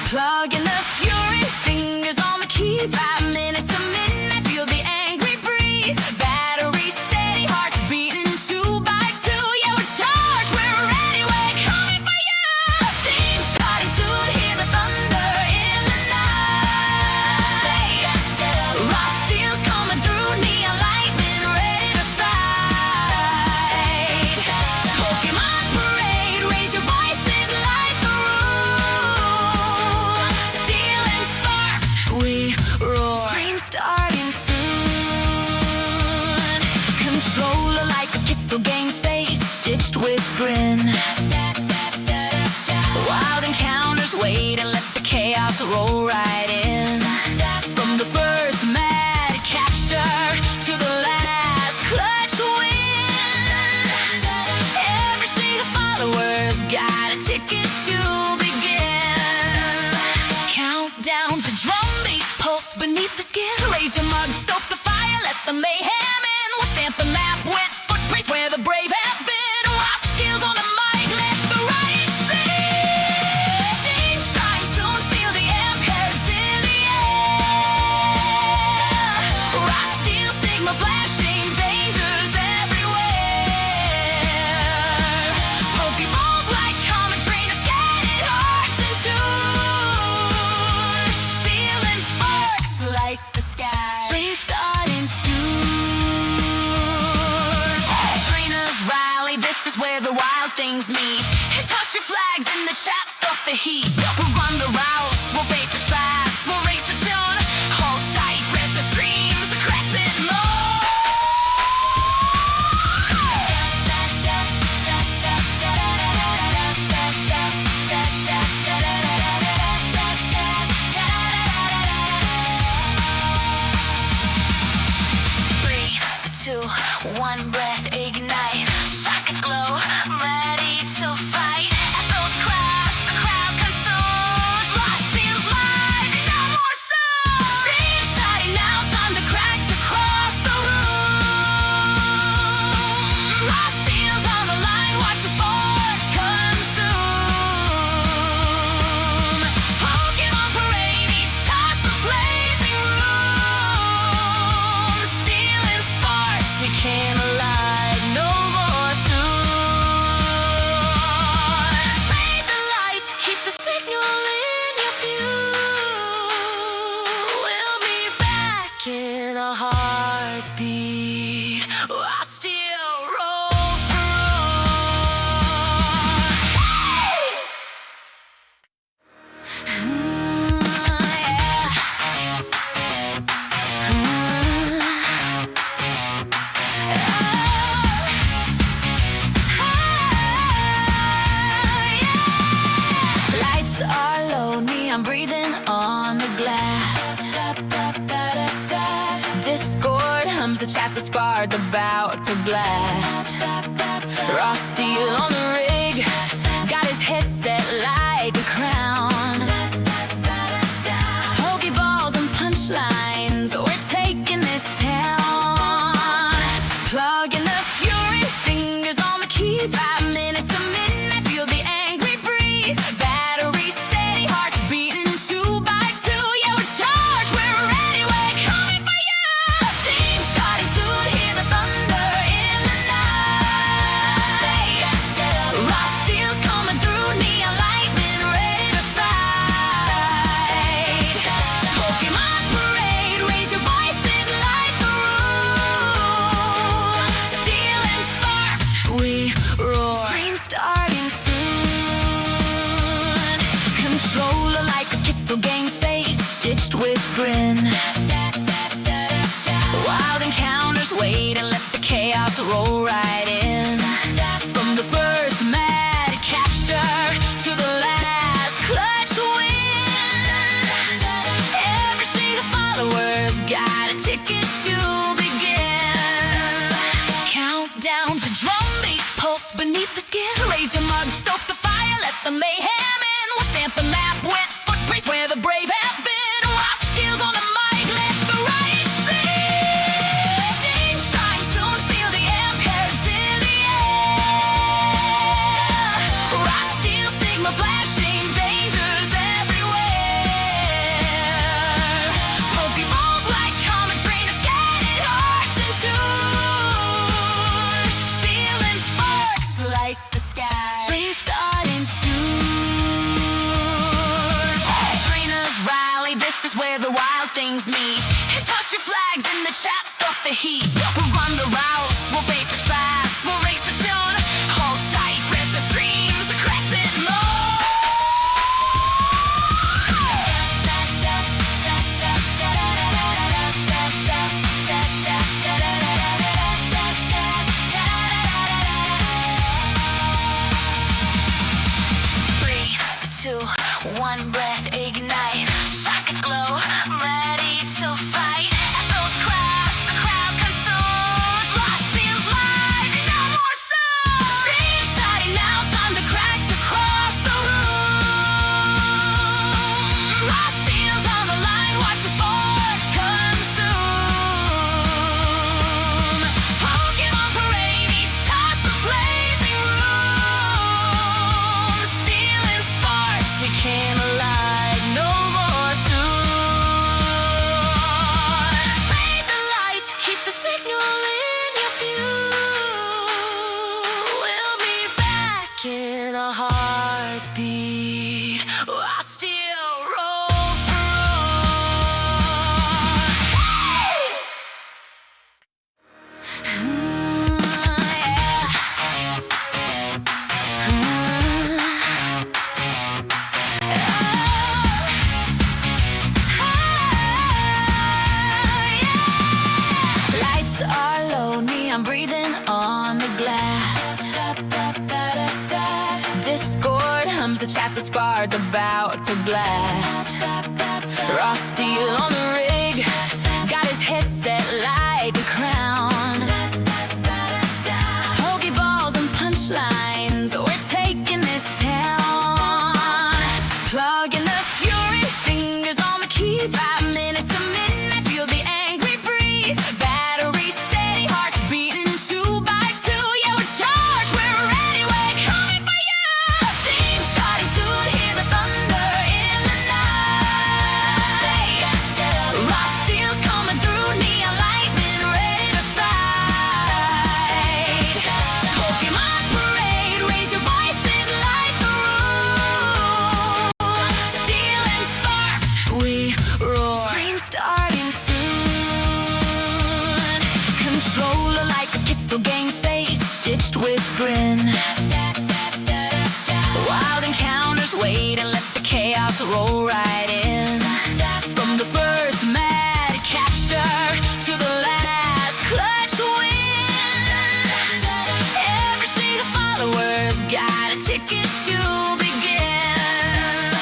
Plugging the fury, fingers on the keys. 5 minutes to midnight, feel the angry breeze. Battery steady, hearts beating 2 by 2. Yeah, we're charged, we're ready, we're coming for you. Steam starting soon, hear the thunder in the night. Raw steel's coming through, neon lightning ready to fight. Pokémon parade, raise your voices, light the room. Steel and sparks, we roar. Stream starting soon. Controller like a pistol, game face stitched with grin. the mayhem in. We'll stamp the map with footprints where the brave have been. Raw skills on the mic, let the right spin. Steam strike, soon feel the curves in the air. Raw steel, sigma flashing, dangers everywhere. Pokeballs like common trainers, scanning hearts and tune. Stealing sparks like the sky. Stream starting soon. Trainers rally, this is where the wild things meet. And toss your flags in the chat, stuff the heat. We'll run the routes, we'll bait the traps, we'll race the tune. Hold tight, press the streams, the crescent moon. Three, two, one breath, ignite. Sockets glow, ready to fight. Echoes crash, the crowd consumes. Lost feels live, no more sound. Steam starting now, thunder cracks across the room. Lost steals on the line, watch the sports consume. Pokémon parade, each toss a blazing room. Stealing sparks, you can't alive, no more soon. Fade the lights, keep the signal in your view. We'll be back in a heartbeat. I still roll Lights are low, me, I'm breathing on the glass. Discord hums, the chats are sparred, about to blast. Raw steel on the rig, got his head set like a crown. Pokeballs and punchlines, we're taking this town. Plugging the fury, fingers on the keys. 5 minutes to midnight, feel the angry breeze. Battery steady, hearts beating 2 by 2. Yeah, we're charged, we're ready, we're coming for you. Steam starting soon, hear the thunder in the night. Raw steel's coming through, neon lightning ready to fight. Pokemon parade, raise your voices like the room. Stealing sparks, we roar. Stream starting soon. Controller like a pistol game face, stitched with grin. Wild encounters wait and let the chaos roll right in. From the first mad capture to the last clutch win. Every single follower's got a ticket to begin. Countdown to drumbeat, pulse beneath the skin. Raise your mug, stoke the fire, let the mayhem in. We'll stamp the map with footprints where the brave have been. Raw skills on the mic, let the right spin. Steam strike, soon feel the curves in the air. Raw steel, sigma flashing, dangers everywhere. Pokeballs like common trainers, scanning hearts and tune. Stealing sparks like the sky. Stream starting soon. Trainers rally, this is where the wild things meet. And toss your flags in the chat, stuff the heat. We'll run the routes, we'll bait the traps, we'll race the tune. Hold tight, press the streams, the crescent moon. Three, two, one breath, ignite. Sockets glow, ready to fight. Echoes crash, the crowd consumes. Lights are low, neon breathing on the glass. Discord hums, the chat's a spark about to blast. Raw steel on the rig, got his head set like a crown. Pokeballs and punchlines, we're taking this town. Plugging the fury, fingers on the keys. 5 minutes to midnight, feel the angry breeze. Battery steady, hearts beating 2 by 2. Yeah, we're charged, we're ready, we're coming for you. Steam starting soon, hear the thunder in the night. Raw steel's coming through, neon lightning ready to fight. Pokemon parade, raise your voices like the room. Steel and sparks, we roar. Stream starting soon. Controller like a pistol, game face stitched with grin. Wild encounters wait and let the chaos roll right in. From the first mad capture to the last clutch win. Every single follower's got a ticket to begin.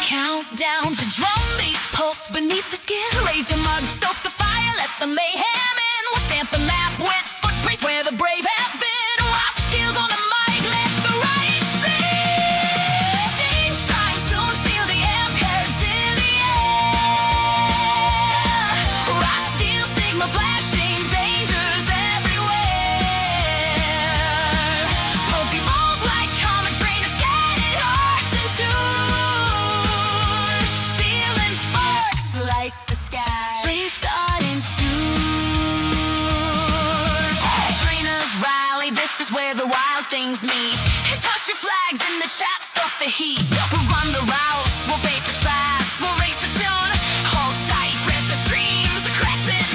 Countdown to drumbeat, pulse beneath the skin. Raise your mug, stoke the fire, let the mayhem in. We'll stamp the map with footprints where the brave have been. Raw skills on the mic, let the right spin. Stage time soon, feel the amp curves in the air. Raw steel, sigma flashing, dangers everywhere. Pokeballs like common trainers, scanning hearts and tune. Steel and sparks like the sky. Stream starting soon. Trainers rally, this is where the wild things meet. Toss your flags in the chat, stuff the heat. We'll run the routes, we'll bait the traps, we'll race the tune. Hold tight, press the streams, the crescent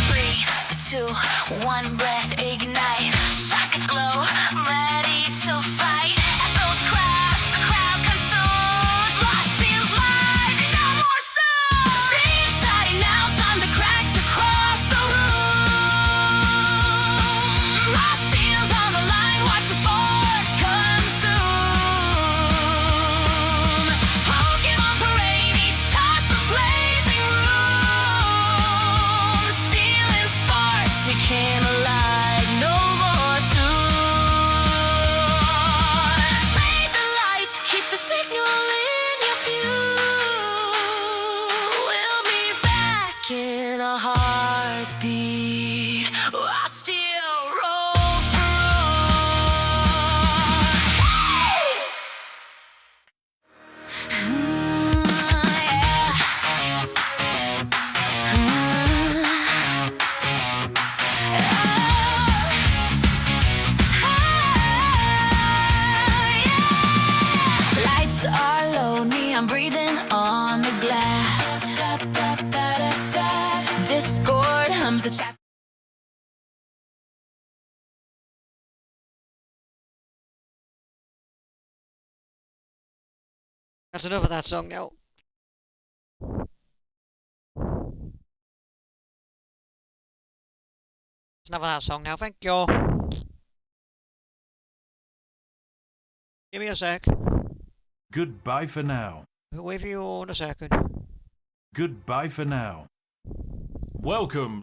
Three, two, one breath, ignite. Sockets glow, ready to fight. Echoes crash, the crowd consumes. Lost feels live, no more sound. Steam starting now, thunder cracks across the room. Lost steals on the line, watch the sports consume. Pokemon parade, each toss a blazing room. Steel and sparks, you can't alive, no more stone. Fade the lights, keep the signal in your view. We'll be back in a heartbeat. I still roll for Lights are low, neon breathing on the glass. Discord hums, the chat. That's enough of that song now. That's enough of that song now, thank you. Give me a sec. Goodbye for now. I'll wait for you in a second. Goodbye for now. Welcome.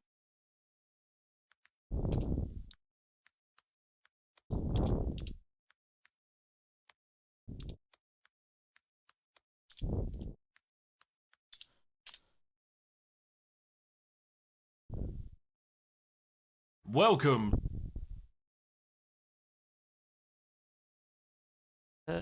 Welcome. Uh,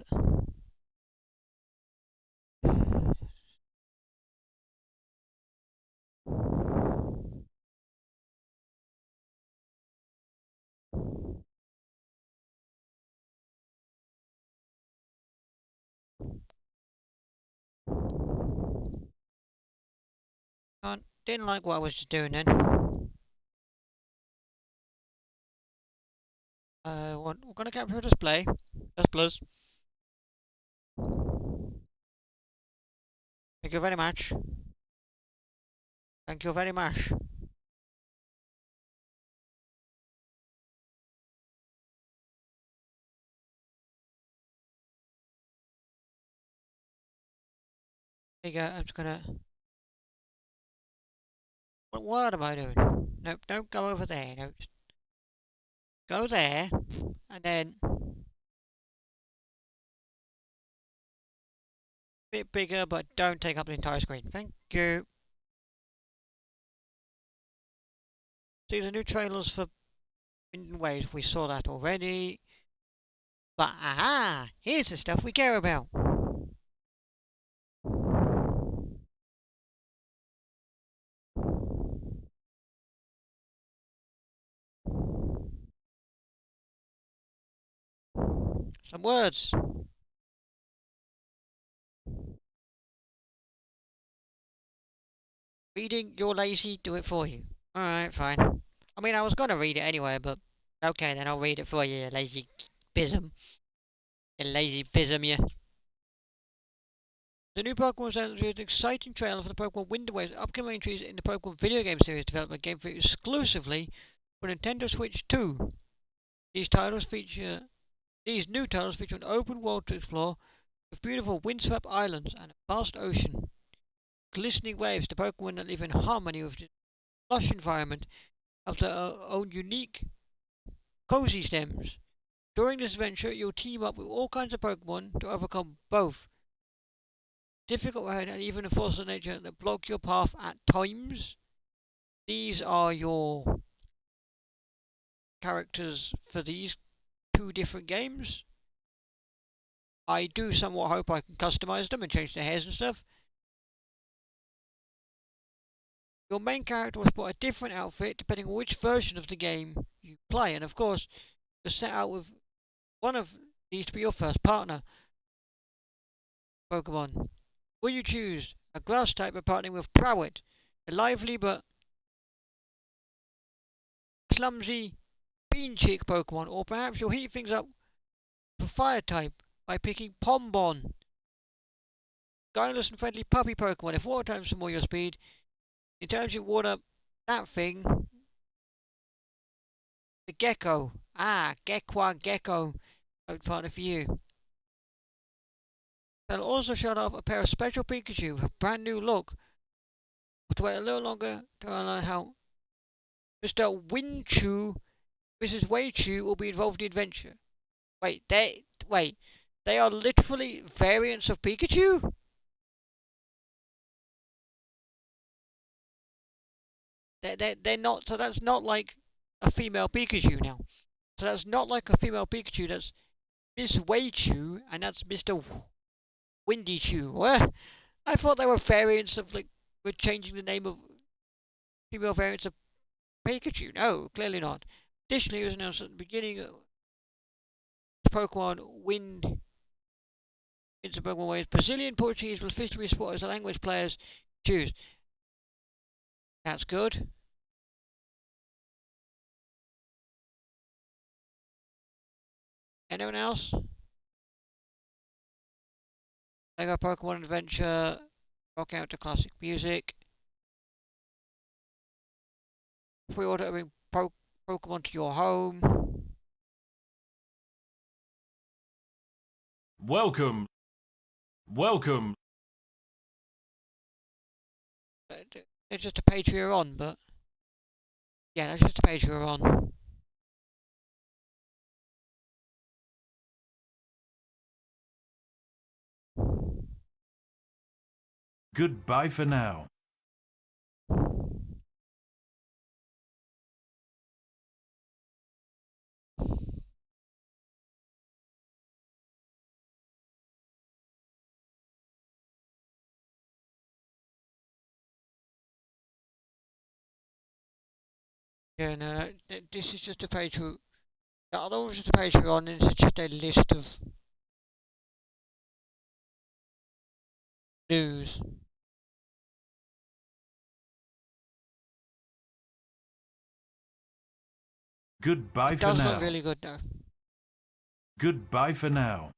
didn't like what I was doing then. We're gonna capture a display. Yes, plus. Thank you very much. Thank you very much. There you go. I'm just gonna. What am I doing? Nope, don't go over there. No, just go there, and then a bit bigger, but don't take up the entire screen. Thank you. See the new trailers for Wind and Waves. We saw that already. But aha! Here's the stuff we care about. Some words. Reading, you're lazy, do it for you. Alright, fine. I mean, I was gonna read it anyway, but okay, then I'll read it for you, lazy bism. You lazy bism, you. The new Pokemon Center is an exciting trailer for the Pokemon Wind and Waves, upcoming entries in the Pokemon video game series development game for exclusively for Nintendo Switch 2. These new titles feature an open world to explore with beautiful windswept islands and a vast ocean. Glistening waves, the Pokemon that live in harmony with the lush environment have their own unique cozy stems. During this adventure, you'll team up with all kinds of Pokemon to overcome both difficult road and even the forces of nature that block your path at times. These are your characters for these two different games. I do somewhat hope I can customize them and change their hairs and stuff. Your main character will spot a different outfit depending on which version of the game you play, and of course, you're set out with one of these to be your first partner. Pokemon. Will you choose a grass type by partnering with Prowett, a lively but clumsy bean chick Pokemon, or perhaps you'll heat things up for fire type by picking Pombon, guileless and friendly puppy Pokemon. If water types are more your speed, in terms of water, that thing, the Gecko. Gekwa Gecko, partner for you. They'll also show off a pair of special Pikachu with a brand new look. But to wait a little longer to learn how Mr. Winchu, Mrs. Waichu will be involved in the adventure. They are literally variants of Pikachu? They're not, so that's not like a female Pikachu now. So that's not like a female Pikachu, that's Miss Waichu, and that's Mr. Windy Chew. What? I thought they were variants of, like, we're changing the name of female variants of Pikachu. No, clearly not. Additionally, it was announced at the beginning of Pokemon Wind into Pokemon Waves. Brazilian Portuguese will officially be spotted as the language players choose. That's good. Anyone else? Lego Pokemon Adventure. Rock out to classic music. Pre-order bring Pokemon to your home. Welcome. Welcome. It's just a page you're on, but yeah, that's just a page you're on. Goodbye for now. Yeah, no, this is just a page you. The other one's just a page you're on, and it's just a list of news. Goodbye It for does now. look really good though. Goodbye for now.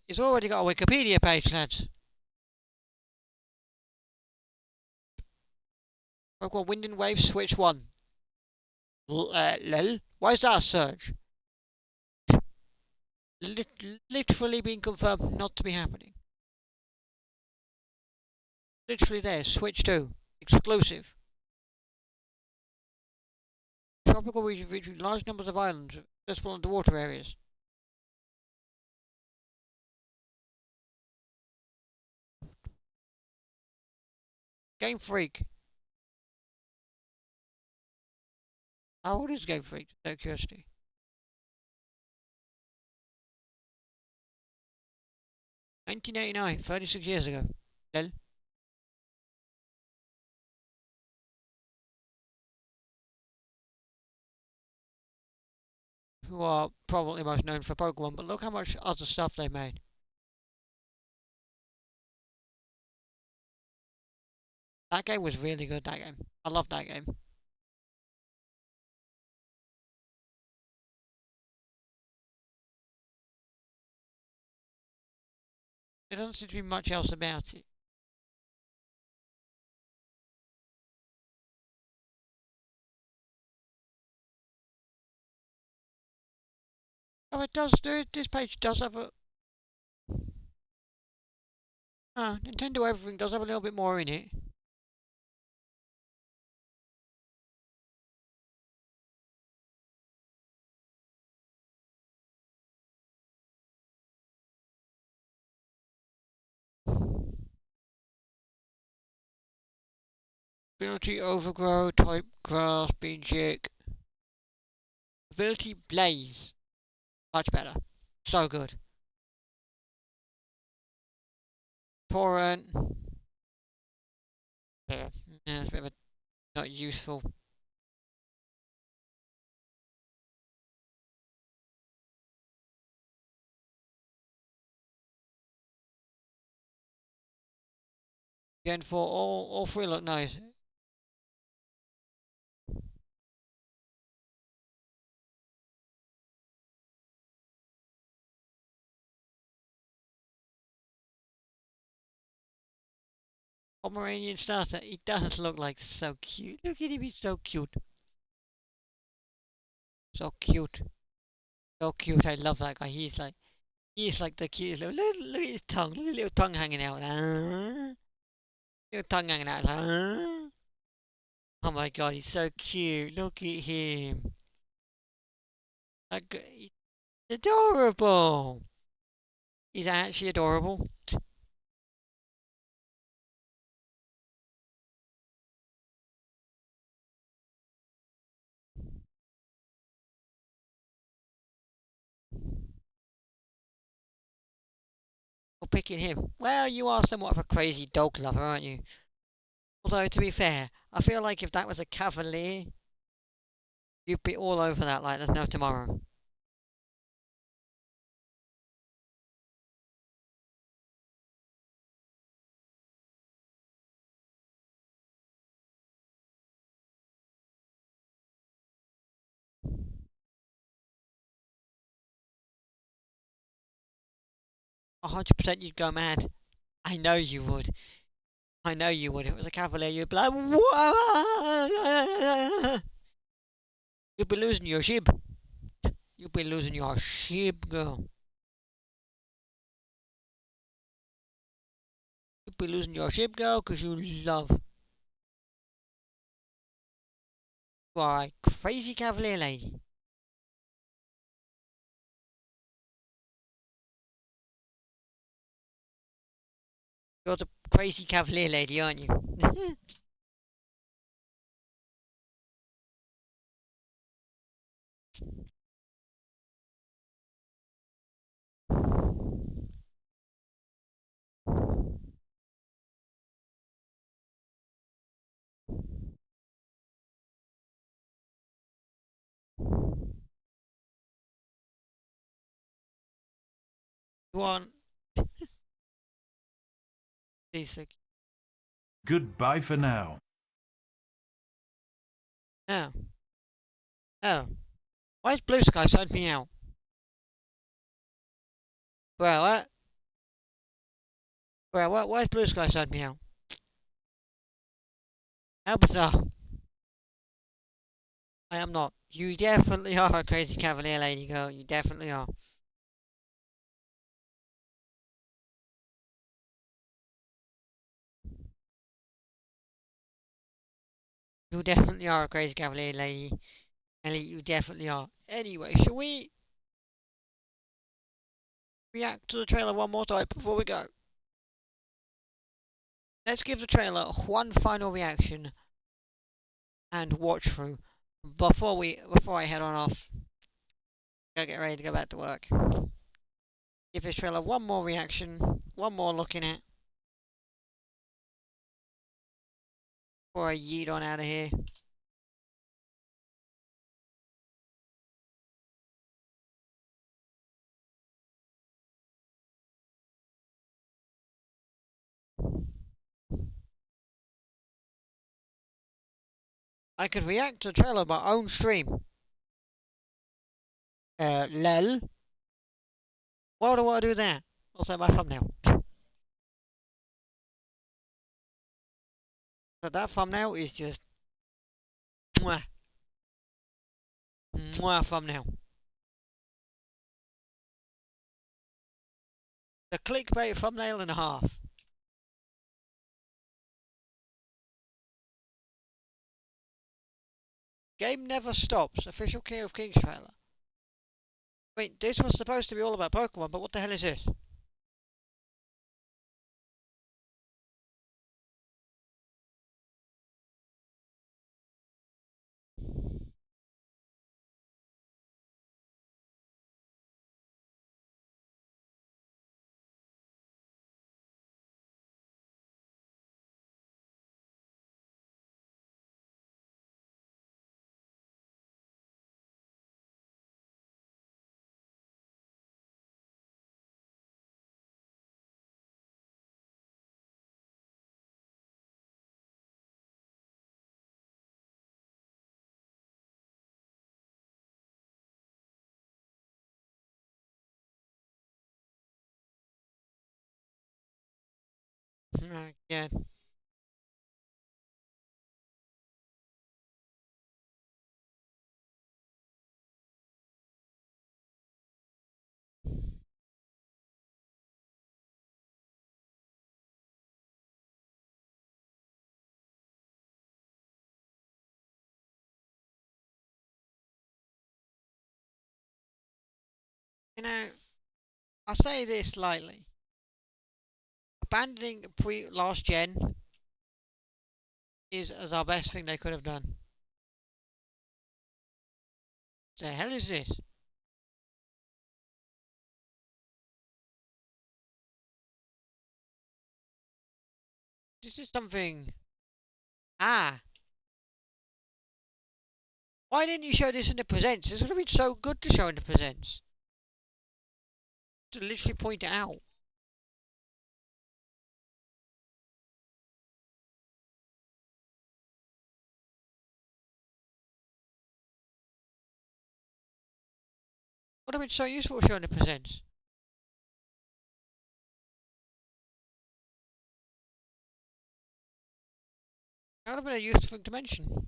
It's already got a Wikipedia page, lads. I've got Wind and Waves Switch 1. Lol? Why is that a search? Literally being confirmed not to be happening. Literally there, Switch 2. Exclusive. Tropical region featuring large numbers of islands, accessible underwater areas. Game Freak. How old is Game Freak? Out of curiosity. 1989, 36 years ago. Lol. Who are probably most known for Pokemon, but look how much other stuff they made. That game was really good, that game. I love that game. There doesn't seem to be much else about it. Oh, it does. This page does have a. Nintendo Everything does have a little bit more in it. Ability Overgrow, Type Grass, Bean Chick. Ability Blaze. Much better. So good. Torrent. Yeah, it's a bit of a not useful. Again, for all three look nice. Pomeranian starter, he does look like so cute. Look at him, he's so cute. So cute. So cute, I love that guy. He's like the cutest look at his tongue. Look at his little tongue hanging out. Little tongue hanging out. Oh my god, he's so cute. Look at him. He's adorable. He's actually adorable. You're picking him. Well, you are somewhat of a crazy dog lover, aren't you? Although, to be fair, I feel like if that was a cavalier, you'd be all over that like there's no tomorrow. A 100% you'd go mad. I know you would. I know you would. If it was a cavalier, you'd be like, "Whoa!" You'd be losing your ship. You'd be losing your ship, girl. You'd be losing your ship, girl, because you love. You are a crazy cavalier lady. You're the crazy cavalier lady, aren't you? You want Basic. Goodbye for now. Oh. Oh. Why's Blue Sky signed me out? Well, what? Well, what? Why's Blue Sky signed me out? How bizarre. I am not. You definitely are a crazy cavalier lady girl. You definitely are. You definitely are a crazy cavalier lady. Ellie, you definitely are. Anyway, shall we react to the trailer one more time before we go? Let's give the trailer one final reaction and watch through before I head on off. Gotta get ready to go back to work. Give this trailer one more reaction, one more looking at before I yeet on out of here. I could react to the trailer on my own stream. Lol. Why do I do that? Also my thumbnail. So that thumbnail is just mwah. Mwah thumbnail. The clickbait thumbnail and a half. Game never stops. Official King of Kings trailer. Wait, this was supposed to be all about Pokemon, but what the hell is this? Yeah. You know, I'll say this lightly. Abandoning last gen is as our best thing they could have done. The hell is this? This is something. Ah. Why didn't you show this in the presents? This would have been so good to show in the presents. To literally point it out. Would have been so useful showing the presents. That would have been a useful thing to mention.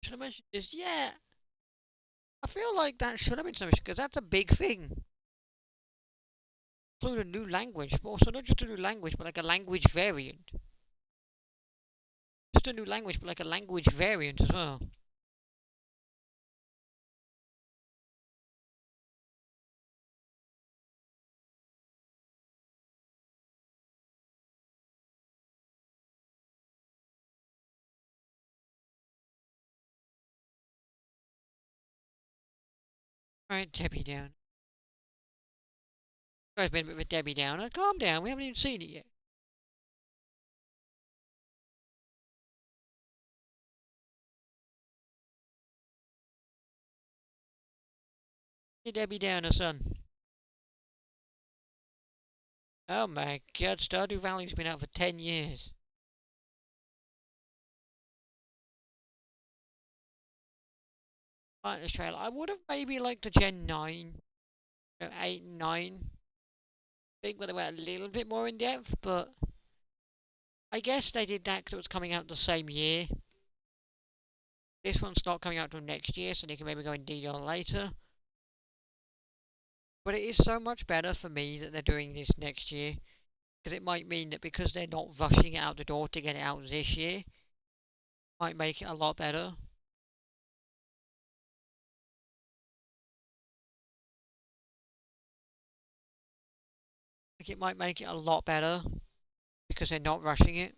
Should have mentioned this. Yeah. I feel like that should have been something because that's a big thing. Include a new language, but also not just a new language, but like a language variant. just a new language, but like a language variant as well. Alright, Debbie Down. Guys, been a bit of a Debbie Downer. Calm down, we haven't even seen it yet. Hey, Debbie Downer, son. Oh my god, Stardew Valley's been out for 10 years. Like this trailer. I would have maybe liked the Gen 9, 8 and 9. I think where they were a little bit more in depth, but I guess they did that because it was coming out the same year. This one's not coming out till next year, so they can maybe go in detail later. But it is so much better for me that they're doing this next year, because it might mean that because they're not rushing it out the door to get it out this year, might make it a lot better. Like it might make it a lot better because they're not rushing it.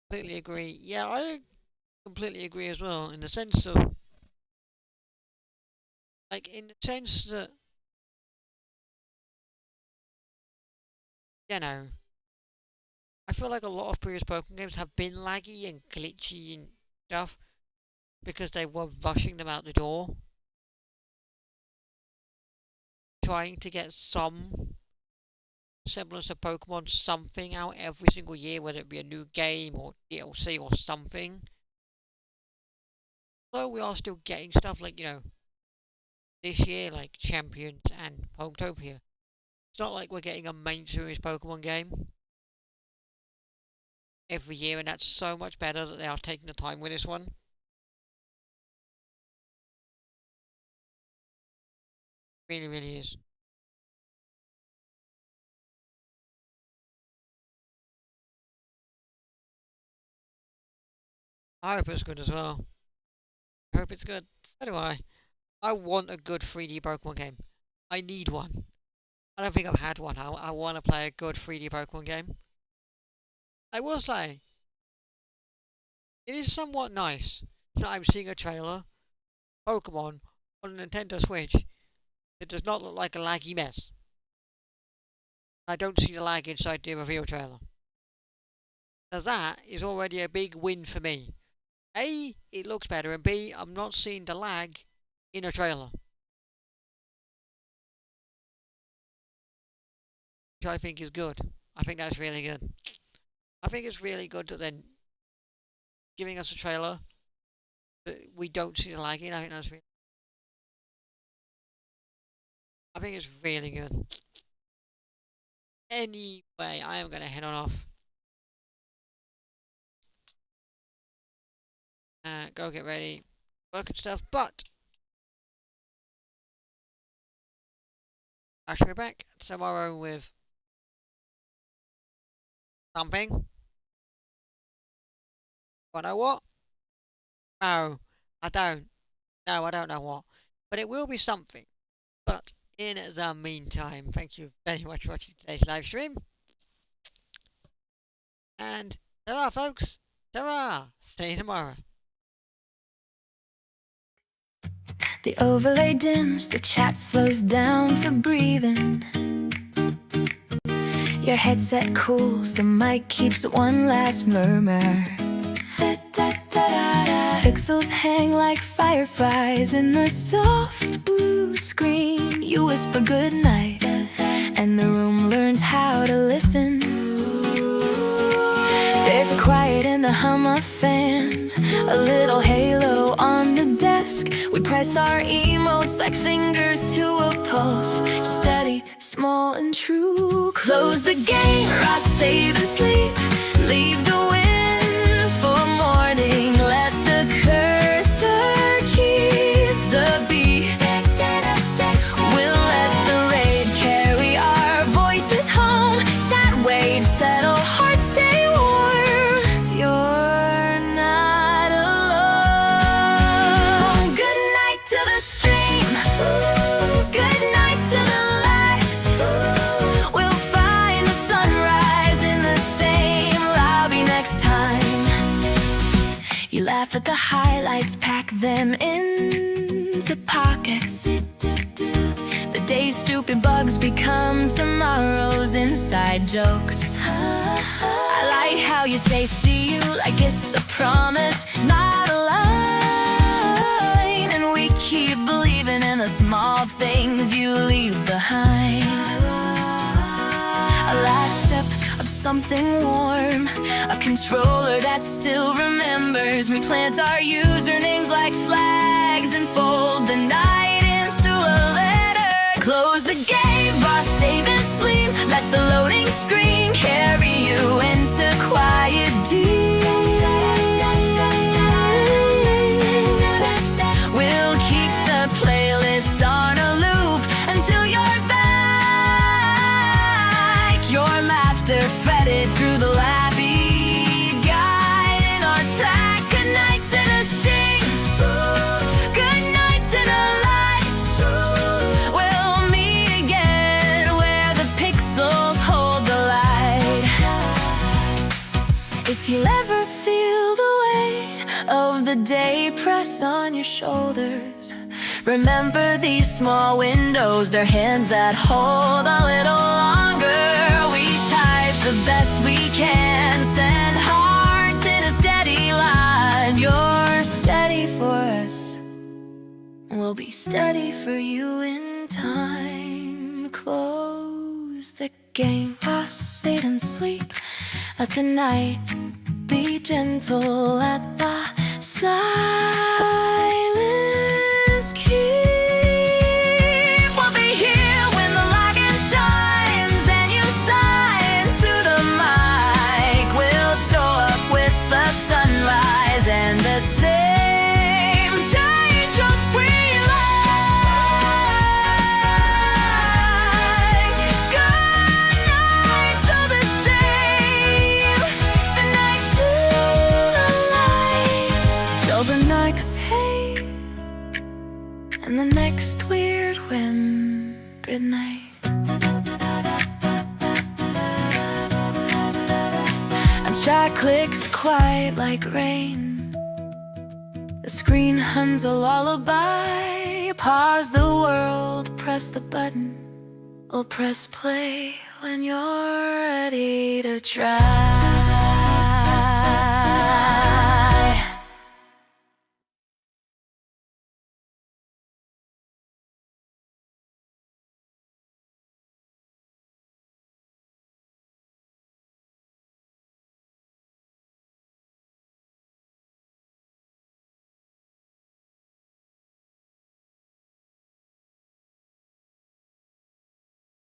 Completely agree. Yeah, I completely agree as well, in the sense of, like, in the sense that, you know, I feel like a lot of previous Pokemon games have been laggy and glitchy and stuff because they were rushing them out the door, trying to get some semblance of Pokemon something out every single year, whether it be a new game or DLC or something. Though we are still getting stuff like, this year, like Champions and Poketopia. It's not like we're getting a main series Pokemon game every year, and that's so much better that they are taking the time with this one. Really, really is. I hope it's good as well. I hope it's good. So do I. I want a good 3D Pokemon game. I need one. I don't think I've had one. I want to play a good 3D Pokemon game. I will say, it is somewhat nice that I'm seeing a trailer, Pokemon, on a Nintendo Switch. It does not look like a laggy mess. I don't see the lag inside the reveal trailer. Now that is already a big win for me. A, it looks better, and B, I'm not seeing the lag in a trailer. Which I think is good. I think that's really good. I think it's really good that they're giving us a trailer that we don't see the lag in. I think it's really good. Anyway, I am going to head on off. Go get ready, work and stuff, but I shall be back tomorrow with something. Wanna know what? No, I don't. No, I don't know what. But it will be something. But in the meantime, thank you very much for watching today's live stream. And ta-ra, folks. Ta-ra. See you tomorrow. The overlay dims, the chat slows down to breathing. Your headset cools, the mic keeps one last murmur. Pixels hang like fireflies in the soft blue screen. You whisper goodnight, and the room learns how to listen. There's a quiet in the hum of fans, a little halo on the desk. We press our emotes like fingers to a pulse, steady, small and true. Close the game, rise, save and sleep. Leave the wind for morning. Let the cursor keep the beat. We'll let the rain carry our voices home. Chat waves settle, hearts stay warm. You're not alone. Good night to the stream. Good night to the lights. We'll find the sunrise in the same lobby next time. You laugh at the highlights, pack them into pockets. The day's stupid bugs become tomorrow's inside jokes. I like how you say see you like it's a promise, not a line. And we keep believing in the small things you leave behind. A last sip of something warm, a controller that still remembers. We plant our usernames like flags and fold the night into a letter. Close the game, bar, save and sleep. Let the loading screen carry you into quiet deep. We'll keep the playlist on a loop until you're back. Your laughter fretted through the labby guide in our track. Good night to the sheen. Good night to the lights. We'll meet again where the pixels hold the light. If you ever feel the weight of the day press on your shoulders, remember these small windows, they're hands that hold a little longer. We type the best we can, send hearts in a steady line. You're steady for us, we'll be steady for you in time. Close the game, pass, sit and sleep. Let the night be gentle, let the silence keep. We'll be here when the light shines and you sign to the mic. We'll show up with the sunrise and the same time drop free light. Good night to this day, the night to the lights, till the next hey and the next weird whim. Good night. A chat clicks quiet like rain. The screen hums a lullaby. Pause the world, press the button, or press play when you're ready to try.